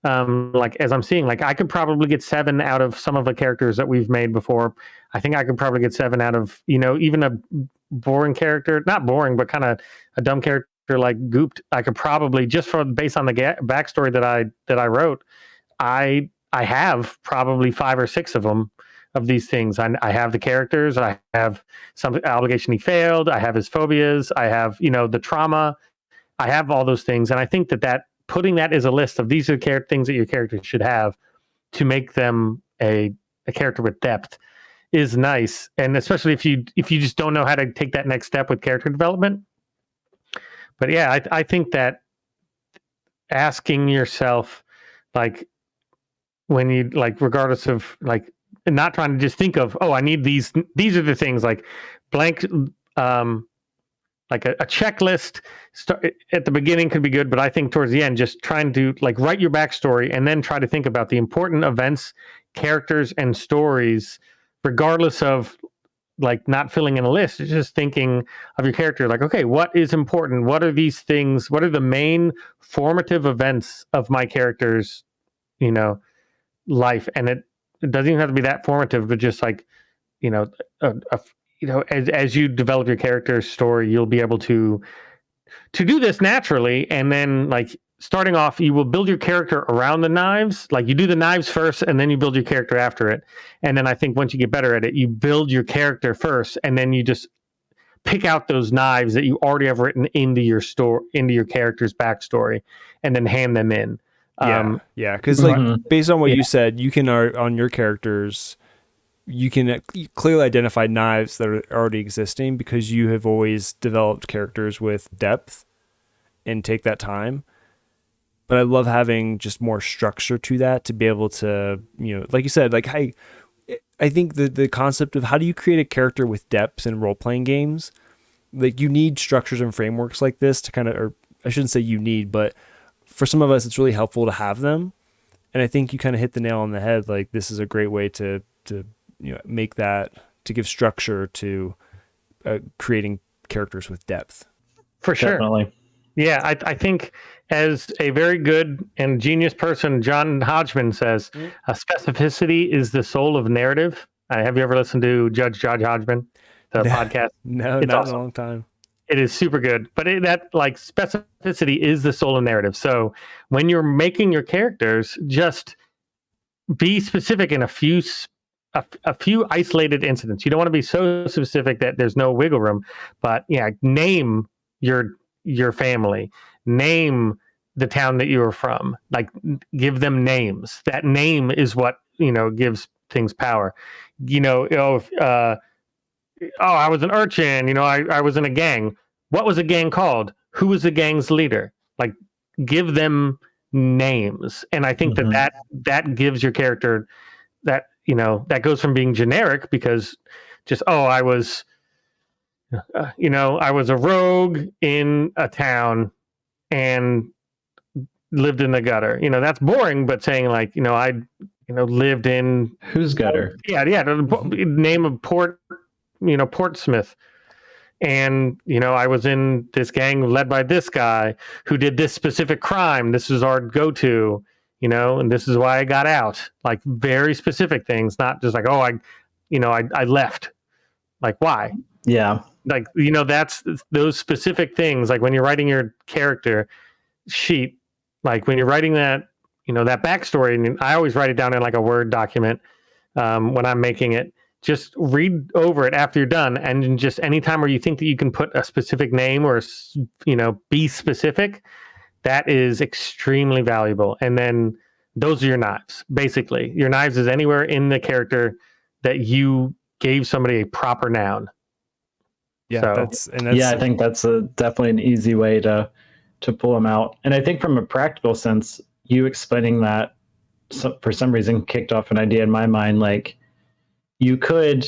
Like, as I'm seeing, like I could probably get 7 out of some of the characters that we've made before. I think I could probably get 7 out of, even a boring character, not boring, but kind of a dumb character like Gooped. I could probably, just based on the backstory that I wrote, I have probably 5 or 6 of them, of these things. I have the characters, I have some obligation he failed, I have his phobias, I have, the trauma, I have all those things. And I think that putting that as a list of these are things that your character should have to make them a character with depth is nice. And especially if you just don't know how to take that next step with character development. But yeah, I think that asking yourself, like, when you, like, regardless of, like, not trying to just think of, oh, I need these are the things, like blank, like a checklist at the beginning could be good, but I think towards the end, just trying to like write your backstory and then try to think about the important events, characters, and stories, regardless of like not filling in a list. It's just thinking of your character, like, okay, what is important? What are these things? What are the main formative events of my character's, life? And it doesn't even have to be that formative, but just like, as you develop your character's story, you'll be able to do this naturally. And then, like, starting off, you will build your character around the knives. Like, you do the knives first, and then you build your character after it. And then I think once you get better at it, you build your character first, and then you just pick out those knives that you already have written into your character's backstory, and then hand them in. Yeah. Because based on what you said, you can on your characters, you can clearly identify knives that are already existing because you have always developed characters with depth and take that time. But I love having just more structure to that to be able to, like you said, like I think the concept of how do you create a character with depth in role-playing games, like you need structures and frameworks like this to kind of, or I shouldn't say you need, but for some of us, it's really helpful to have them. And I think you kind of hit the nail on the head. Like this is a great way to make that, to give structure to creating characters with depth. For sure. Definitely. Yeah, I think as a very good and genius person, John Hodgman says, specificity is the soul of narrative. Have you ever listened to Judge Hodgman, the podcast? No, it's not awesome. in a long time. It is super good. But that like specificity is the soul of narrative. So when you're making your characters, just be specific in a few isolated incidents. You don't want to be so specific that there's no wiggle room. But yeah, name your family, name the town that you were from, like give them names. That name is what, gives things power. I was an urchin, I was in a gang. What was a gang called? Who was the gang's leader? Like give them names. And I think that gives your character that, that goes from being generic because just, I was a rogue in a town and lived in the gutter. That's boring, but saying like, I lived in whose gutter? Yeah. Name of Portsmouth. And, I was in this gang led by this guy who did this specific crime. This is our go-to, and this is why I got out. Like very specific things, not just like, I left. Like why? Yeah. Like, that's those specific things. Like when you're writing your character sheet, like when you're writing that, that backstory, and I always write it down in like a Word document when I'm making it. Just read over it after you're done, and just anytime where you think that you can put a specific name or, be specific, that is extremely valuable. And then those are your knives. Basically, your knives is anywhere in the character that you gave somebody a proper noun. Yeah, so, I think that's definitely an easy way to pull them out. And I think from a practical sense, you explaining that for some reason kicked off an idea in my mind. Like you could,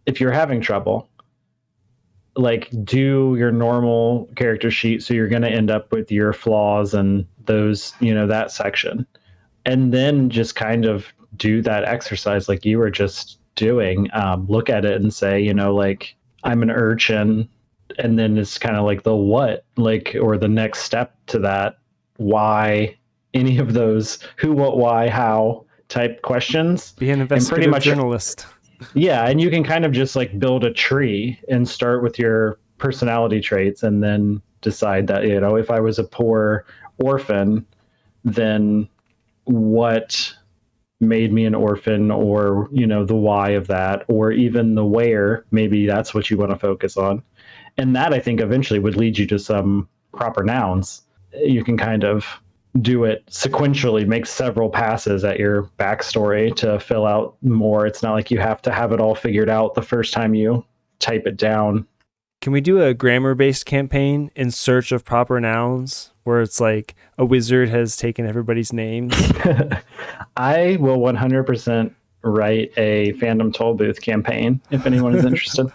if you're having trouble, like do your normal character sheet. So you're going to end up with your flaws and those, that section. And then just kind of do that exercise like you were just doing. Look at it and say, like, I'm an urchin, and then it's kind of like the what, like, or the next step to that, why, any of those who, what, why, how type questions. Be an investigative journalist. Yeah, and you can kind of just like build a tree and start with your personality traits and then decide that, if I was a poor orphan, then what made me an orphan, or the why of that, or even the where. Maybe that's what you want to focus on, and that I think eventually would lead you to some proper nouns. You can kind of do it sequentially, make several passes at your backstory to fill out more. It's not like you have to have it all figured out the first time you type it down. Can we do a grammar-based campaign in search of proper nouns where it's like a wizard has taken everybody's names? I will 100% write a Fandom Tollbooth campaign if anyone is interested.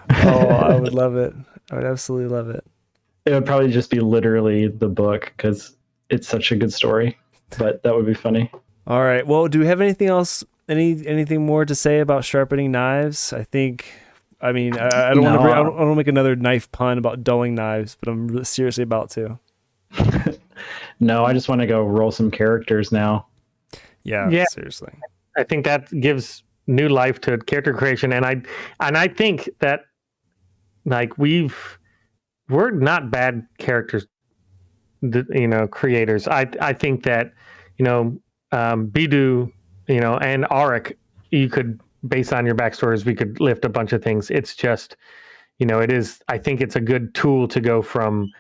I would love it. I would absolutely love it. It would probably just be literally the book because it's such a good story, but that would be funny. All right. Well, do we have anything else, anything more to say about sharpening knives? I think I mean, I don't want to. No. I don't want to make another knife pun about dulling knives, but I'm really seriously about to. No, I just want to go roll some characters now. Yeah, seriously. I think that gives new life to character creation, and I think that like we're not bad characters, creators. I think that Bidu, and Auric, you could, based on your backstories, we could lift a bunch of things. It's just, it is. I think it's a good tool to go from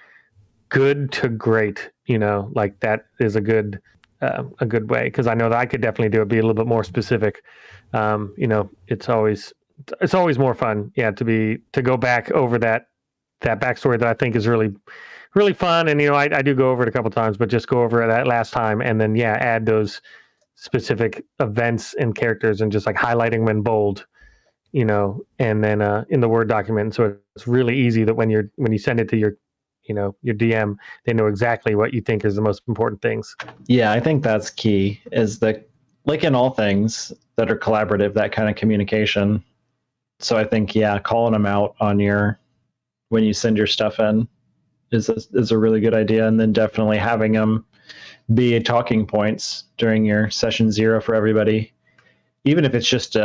good to great. Like that is a good way, because I know that I could definitely do it. Be a little bit more specific. It's always more fun, to go back over that backstory that I think is really, really fun. And I do go over it a couple times, but just go over that last time, and then add those specific events and characters, and just like highlighting them in bold, and then in the Word document. So it's really easy that when you send it to your DM, they know exactly what you think is the most important things. Yeah, I think that's key, is that, like in all things that are collaborative, that kind of communication. So I think, calling them out when you send your stuff in is a really good idea. And then definitely having them be talking points during your session 0 for everybody, even if it's just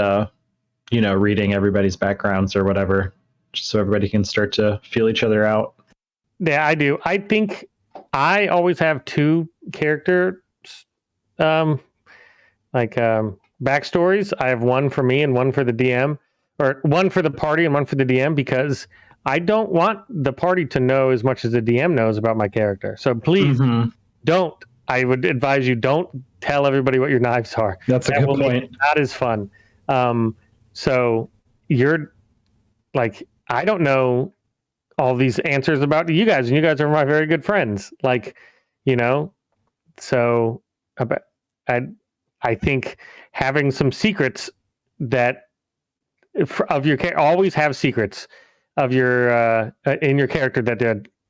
reading everybody's backgrounds or whatever, just so everybody can start to feel each other out. Yeah, I do. I think I always have 2 character backstories. I have one for me and one for the DM, or one for the party and one for the DM, because I don't want the party to know as much as the DM knows about my character. So please don't. I would advise you, don't tell everybody what your knives are. That's a good point. Make it not as fun. So you're like, I don't know all these answers about you guys, and you guys are my very good friends. So I think having some secrets of your always have secrets of your in your character that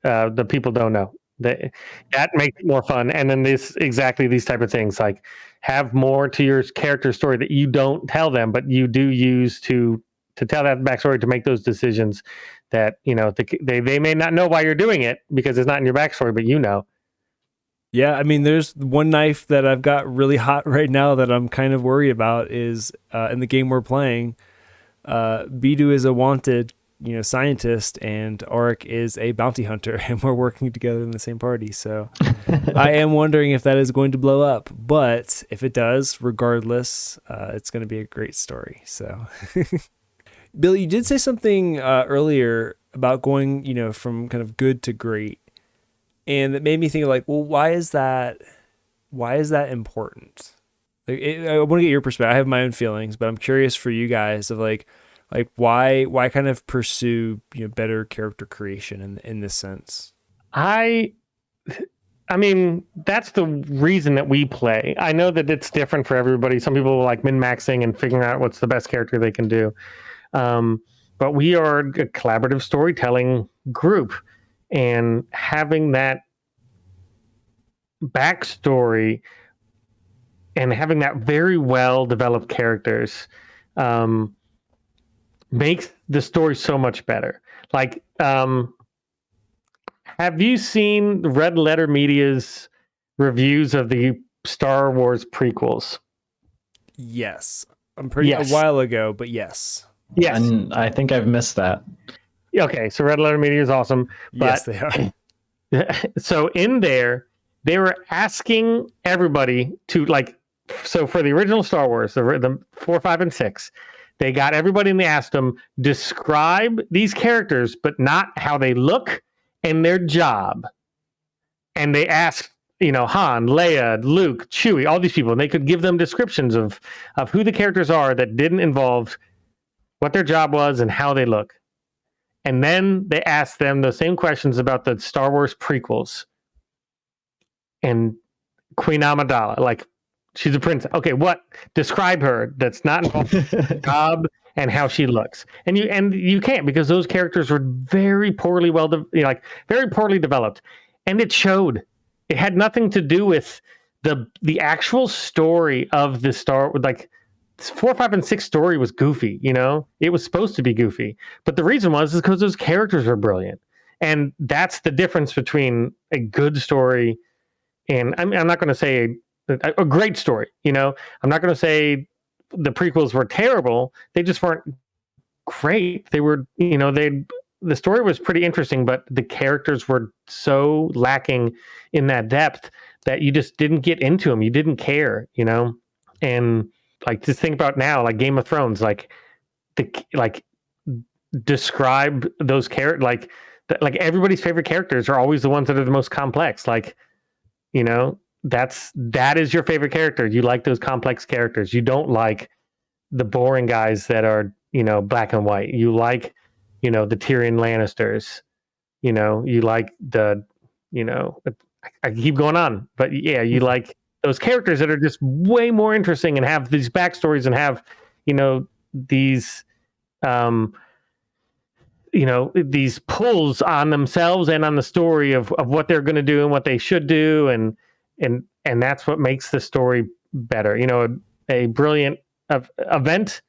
the people don't know. That makes it more fun. And then these type of things, like have more to your character story that you don't tell them, but you do use to tell that backstory, to make those decisions that they may not know why you're doing it, because it's not in your backstory, but Yeah, I mean, there's one knife that I've got really hot right now that I'm kind of worried about is in the game we're playing. Bidu is a wanted, scientist, and Auric is a bounty hunter, and we're working together in the same party. So I am wondering if that is going to blow up. But if it does, regardless, it's going to be a great story. So, Billy, you did say something earlier about going, from kind of good to great. And it made me think, like, well, why is that important? Like, I want to get your perspective. I have my own feelings, but I'm curious for you guys of like why kind of pursue better character creation in this sense. I mean, that's the reason that we play. I know that it's different for everybody. Some people like min-maxing and figuring out what's the best character they can do. But we are a collaborative storytelling group, and having that backstory and having that very well developed characters makes the story so much better. Like, have you seen Red Letter Media's reviews of the Star Wars prequels? Yes. A while ago, but yes. Yes. And I think I've missed that. Okay, so Red Letter Media is awesome. Yes, they are. So in there, they were asking everybody to so for the original Star Wars, the 4, 5, and 6, they got everybody and they asked them, describe these characters, but not how they look and their job. And they asked, Han, Leia, Luke, Chewie, all these people, and they could give them descriptions of who the characters are that didn't involve what their job was and how they look. And then they asked them the same questions about the Star Wars prequels. And Queen Amidala, she's a princess. Okay, what? Describe her. That's not involved in her job and how she looks. And you can't, because those characters were very poorly very poorly developed, and it showed. It had nothing to do with the actual story of the 4, 5, and 6 story was goofy. It was supposed to be goofy, but the reason is because those characters were brilliant, and that's the difference between a good story and I'm not going to say a great story. I'm not going to say the prequels were terrible. They just weren't great. They were, the story was pretty interesting, but the characters were so lacking in that depth that you just didn't get into them. You didn't care, and like just think about now, like Game of Thrones, describe those characters, like everybody's favorite characters are always the ones that are the most complex. Like, that is your favorite character. You like those complex characters. You don't like the boring guys that are, black and white. You like, the Tyrion Lannisters. You like the, I keep going on, but yeah, you like those characters that are just way more interesting and have these backstories and have, these, these pulls on themselves and on the story of what they're going to do and what they should do, and that's what makes the story better. A brilliant event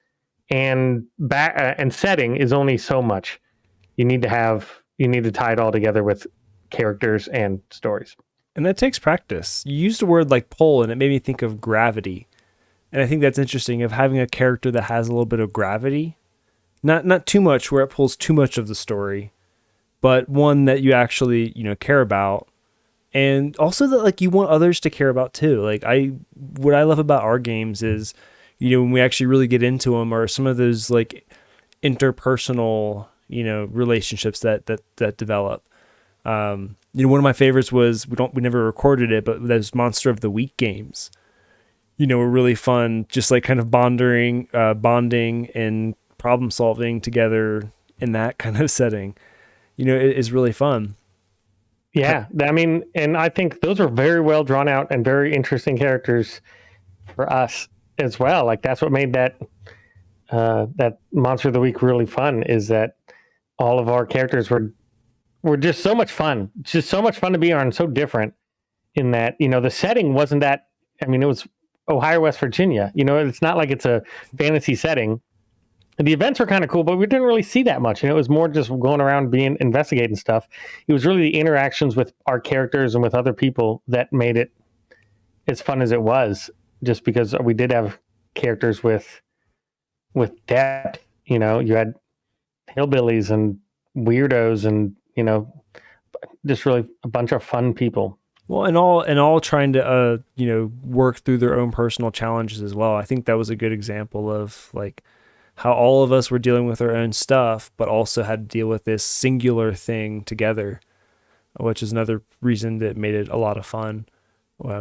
and setting is only so much. You need to tie it all together with characters and stories. And that takes practice. You used a word like pull, and it made me think of gravity. And I think that's interesting, of having a character that has a little bit of gravity. Not too much where it pulls too much of the story, but one that you actually, care about. And also that like you want others to care about too. Like what I love about our games is, when we actually really get into them, are some of those like interpersonal, relationships that develop. One of my favorites was, we never recorded it, but those Monster of the Week games, were really fun. Just like kind of bonding and problem solving together in that kind of setting, it is really fun. Yeah. I mean, and I think those are very well drawn out and very interesting characters for us as well. Like that's what made that Monster of the Week really fun, is that all of our characters were just so much fun, to be on, so different in that, the setting wasn't that, I mean, it was Ohio, West Virginia, it's not like it's a fantasy setting. The events were kind of cool, but we didn't really see that much. And it was more just going around investigating stuff. It was really the interactions with our characters and with other people that made it as fun as it was, just because we did have characters with depth. You had hillbillies and weirdos and, just really a bunch of fun people. Well, and all trying to, work through their own personal challenges as well. I think that was a good example of like how all of us were dealing with our own stuff, but also had to deal with this singular thing together, which is another reason that made it a lot of fun.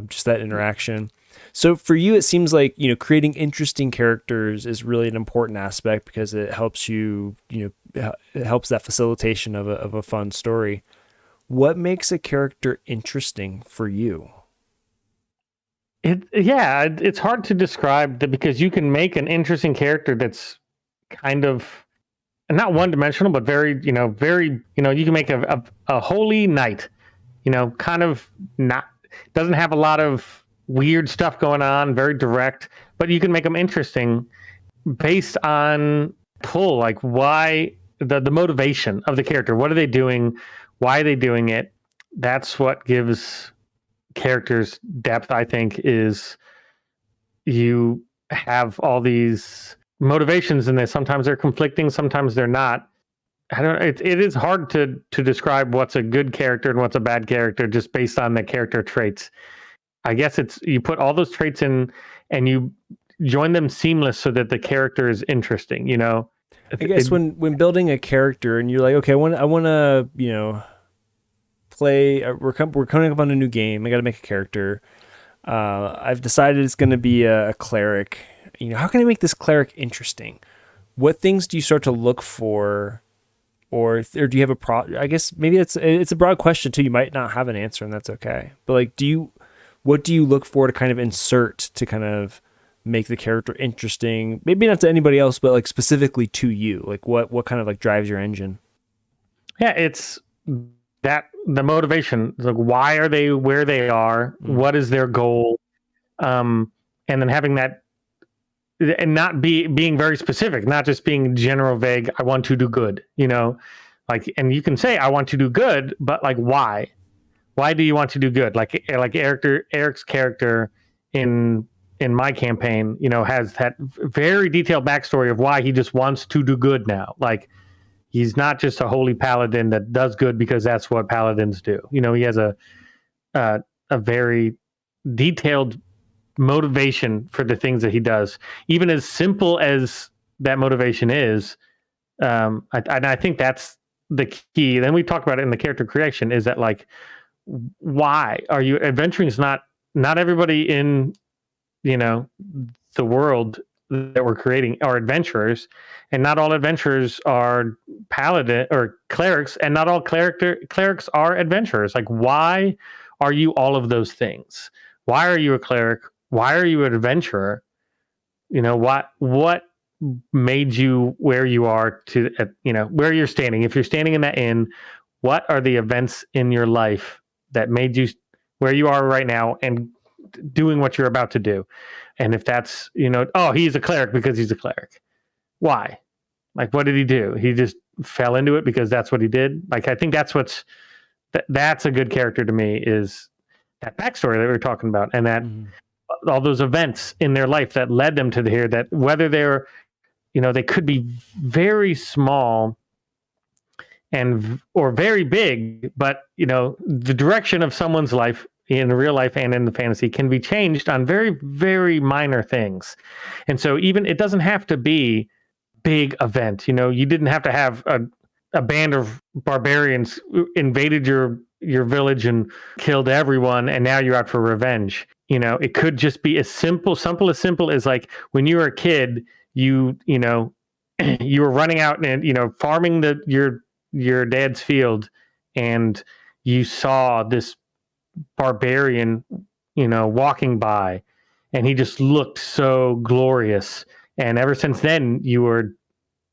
Just that interaction. So for you, it seems like, creating interesting characters is really an important aspect, because it helps you, it helps that facilitation of a fun story. What makes a character interesting for you? It's hard to describe because you can make an interesting character that's kind of not one-dimensional, but very, you can make a holy knight, kind of not, doesn't have a lot of weird stuff going on, very direct, but you can make them interesting based on pull, like why the motivation of the character. What are they doing? Why are they doing it? That's what gives characters depth, I think, is you have all these motivations, and sometimes they're conflicting, sometimes they're not. I don't know. It is hard to describe what's a good character and what's a bad character just based on the character traits. I guess it's you put all those traits in and you join them seamless so that the character is interesting. I guess when building a character and you're like, okay, I want to play. We're coming up on a new game. I got to make a character. I've decided it's going to be a cleric. How can I make this cleric interesting? What things do you start to look for, or do you have I guess maybe it's a broad question too. You might not have an answer, and that's okay. But like, what do you look for to kind of insert to kind of make the character interesting? Maybe not to anybody else, but like specifically to you. Like what kind of like drives your engine? Yeah, it's that the motivation. Like, why are they where they are? What is their goal? And then having that and not being very specific, not just being general vague. I want to do good, like, and you can say I want to do good, but like, why? Why do you want to do good? Like Eric's character in my campaign, has that very detailed backstory of why he just wants to do good now. Like, he's not just a holy paladin that does good because that's what paladins do. He has a very detailed motivation for the things that he does, even as simple as that motivation is. I think that's the key. Then we talk about it in the character creation, is that like, why are you adventuring? Is not everybody in the world that we're creating are adventurers, and not all adventurers are paladin or clerics, and not all clerics are adventurers. Like, why are you all of those things? Why are you a cleric? Why are you an adventurer? What made you where you are to, where you're standing? If you're standing in that inn, what are the events in your life that made you where you are right now and doing what you're about to do? And if that's, he's a cleric because he's a cleric. Why? Like, what did he do? He just fell into it because that's what he did. Like, I think that's that's a good character to me, is that backstory that we were talking about, and that all those events in their life that led them to here, that whether they're, they could be very small or very big, but the direction of someone's life in real life and in the fantasy can be changed on very, very minor things. And so even it doesn't have to be big event. You didn't have to have a band of barbarians invaded your village and killed everyone, and now you're out for revenge. It could just be as simple as like, when you were a kid, you were running out and farming your dad's field, and you saw this barbarian walking by, and he just looked so glorious, and ever since then you were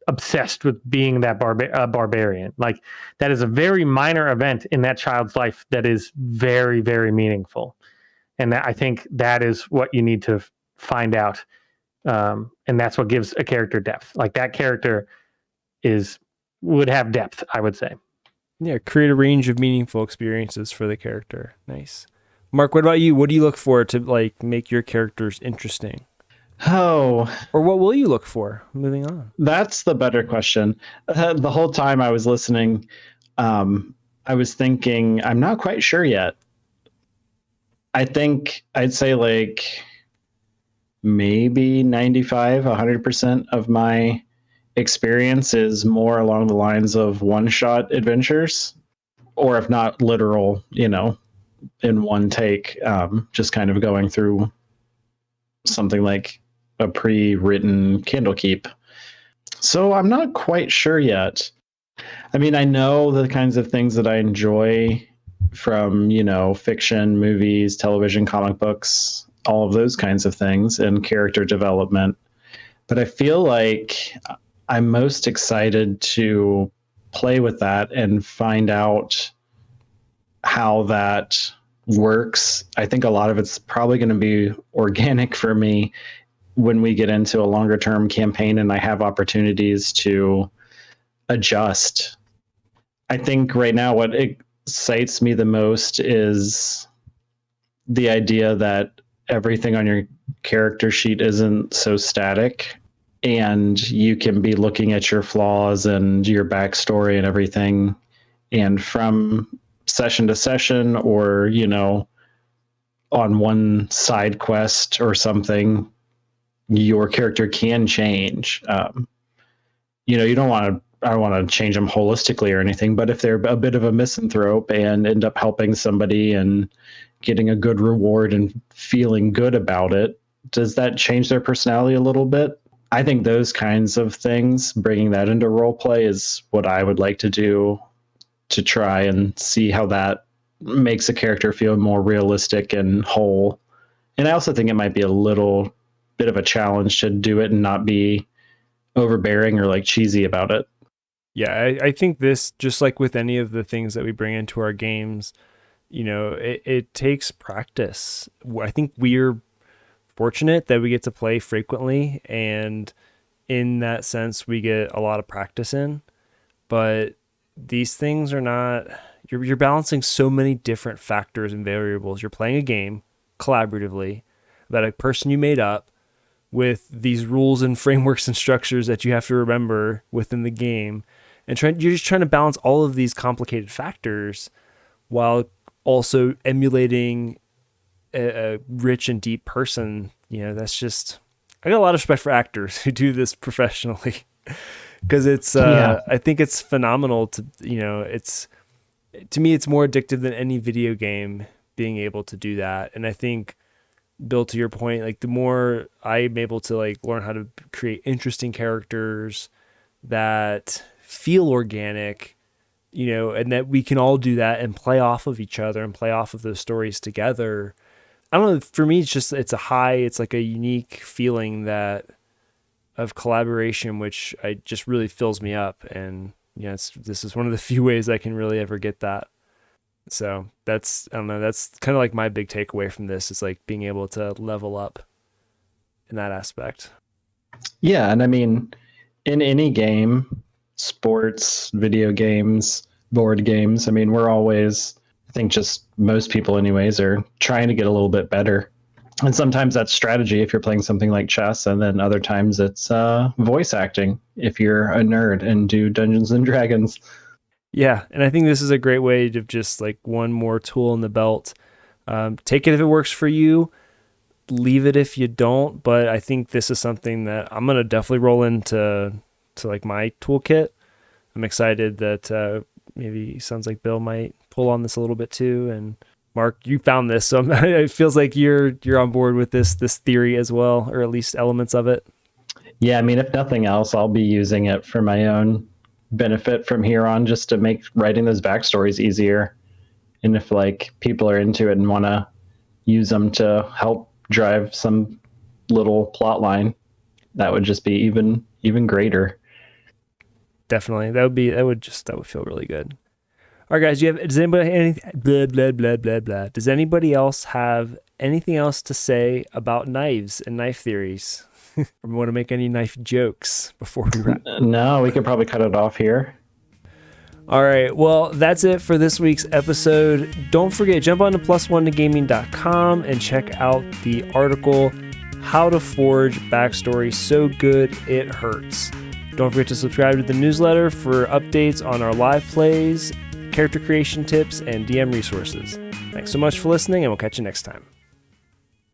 obsessed with being that barbarian. Like, that is a very minor event in that child's life that is very, very meaningful, and I think that is what you need to find out, and that's what gives a character depth. Like, that character would have depth, I would say. Yeah, create a range of meaningful experiences for the character. Nice. Mark, what about you? What do you look for to like make your characters interesting? Oh, or what will you look for? Moving on. That's the better question. The whole time I was listening, I was thinking, I'm not quite sure yet. I think I'd say like maybe 95, 100% of my experience is more along the lines of one-shot adventures, or if not literal, in one take, just kind of going through something like a pre-written Candlekeep. So I'm not quite sure yet. I mean, I know the kinds of things that I enjoy from, fiction, movies, television, comic books, all of those kinds of things, and character development. But I feel like I'm most excited to play with that and find out how that works. I think a lot of it's probably going to be organic for me when we get into a longer term campaign and I have opportunities to adjust. I think right now what excites me the most is the idea that everything on your character sheet isn't so static, and you can be looking at your flaws and your backstory and everything. And from session to session, or, on one side quest or something, your character can change. You don't want to, I don't want to change them holistically or anything, but if they're a bit of a misanthrope and end up helping somebody and getting a good reward and feeling good about it, does that change their personality a little bit? I think those kinds of things, bringing that into role play, is what I would like to do, to try and see how that makes a character feel more realistic and whole. And I also think it might be a little bit of a challenge to do it and not be overbearing or like cheesy about it. Yeah, I think this, just like with any of the things that we bring into our games, it takes practice. I think we're fortunate that we get to play frequently, and in that sense we get a lot of practice in. But these things are not, you're balancing so many different factors and variables. You're playing a game collaboratively that a person you made up with these rules and frameworks and structures that you have to remember within the game, and you're just trying to balance all of these complicated factors while also emulating a rich and deep person. That's just, I got a lot of respect for actors who do this professionally, because it's I think it's phenomenal to me it's more addictive than any video game being able to do that. And I think, Bill, to your point, like the more I'm able to like learn how to create interesting characters that feel organic, and that we can all do that and play off of each other and play off of those stories together. I don't know. For me, it's like a unique feeling of collaboration, which just really fills me up. And this is one of the few ways I can really ever get that. So that's kind of like my big takeaway from this, is like being able to level up in that aspect. Yeah. And I mean, in any game, sports, video games, board games, I mean, we're always, I think just most people anyways, are trying to get a little bit better. And sometimes that's strategy if you're playing something like chess, and then other times it's voice acting if you're a nerd and do Dungeons and Dragons. Yeah, and I think this is a great way to just like one more tool in the belt. Take it if it works for you, leave it if you don't. But I think this is something that I'm gonna definitely roll into like my toolkit. I'm excited that maybe sounds like Bill might pull on this a little bit too. And Mark, you found this, so it feels like you're on board with this theory as well, or at least elements of it. Yeah, I mean, if nothing else, I'll be using it for my own benefit from here on, just to make writing those backstories easier. And if like people are into it and want to use them to help drive some little plot line, that would just be even greater. Definitely, that would feel really good. All right, guys, does anybody blah blah blah blah blah? Does anybody else have anything else to say about knives and knife theories? Or want to make any knife jokes before we wrap? No, we could probably cut it off here. All right, well, that's it for this week's episode. Don't forget, jump on to plus1togaming.com and check out the article, How to Forge Backstory So Good It Hurts. Don't forget to subscribe to the newsletter for updates on our live plays, character creation tips, and DM resources. Thanks so much for listening, and we'll catch you next time.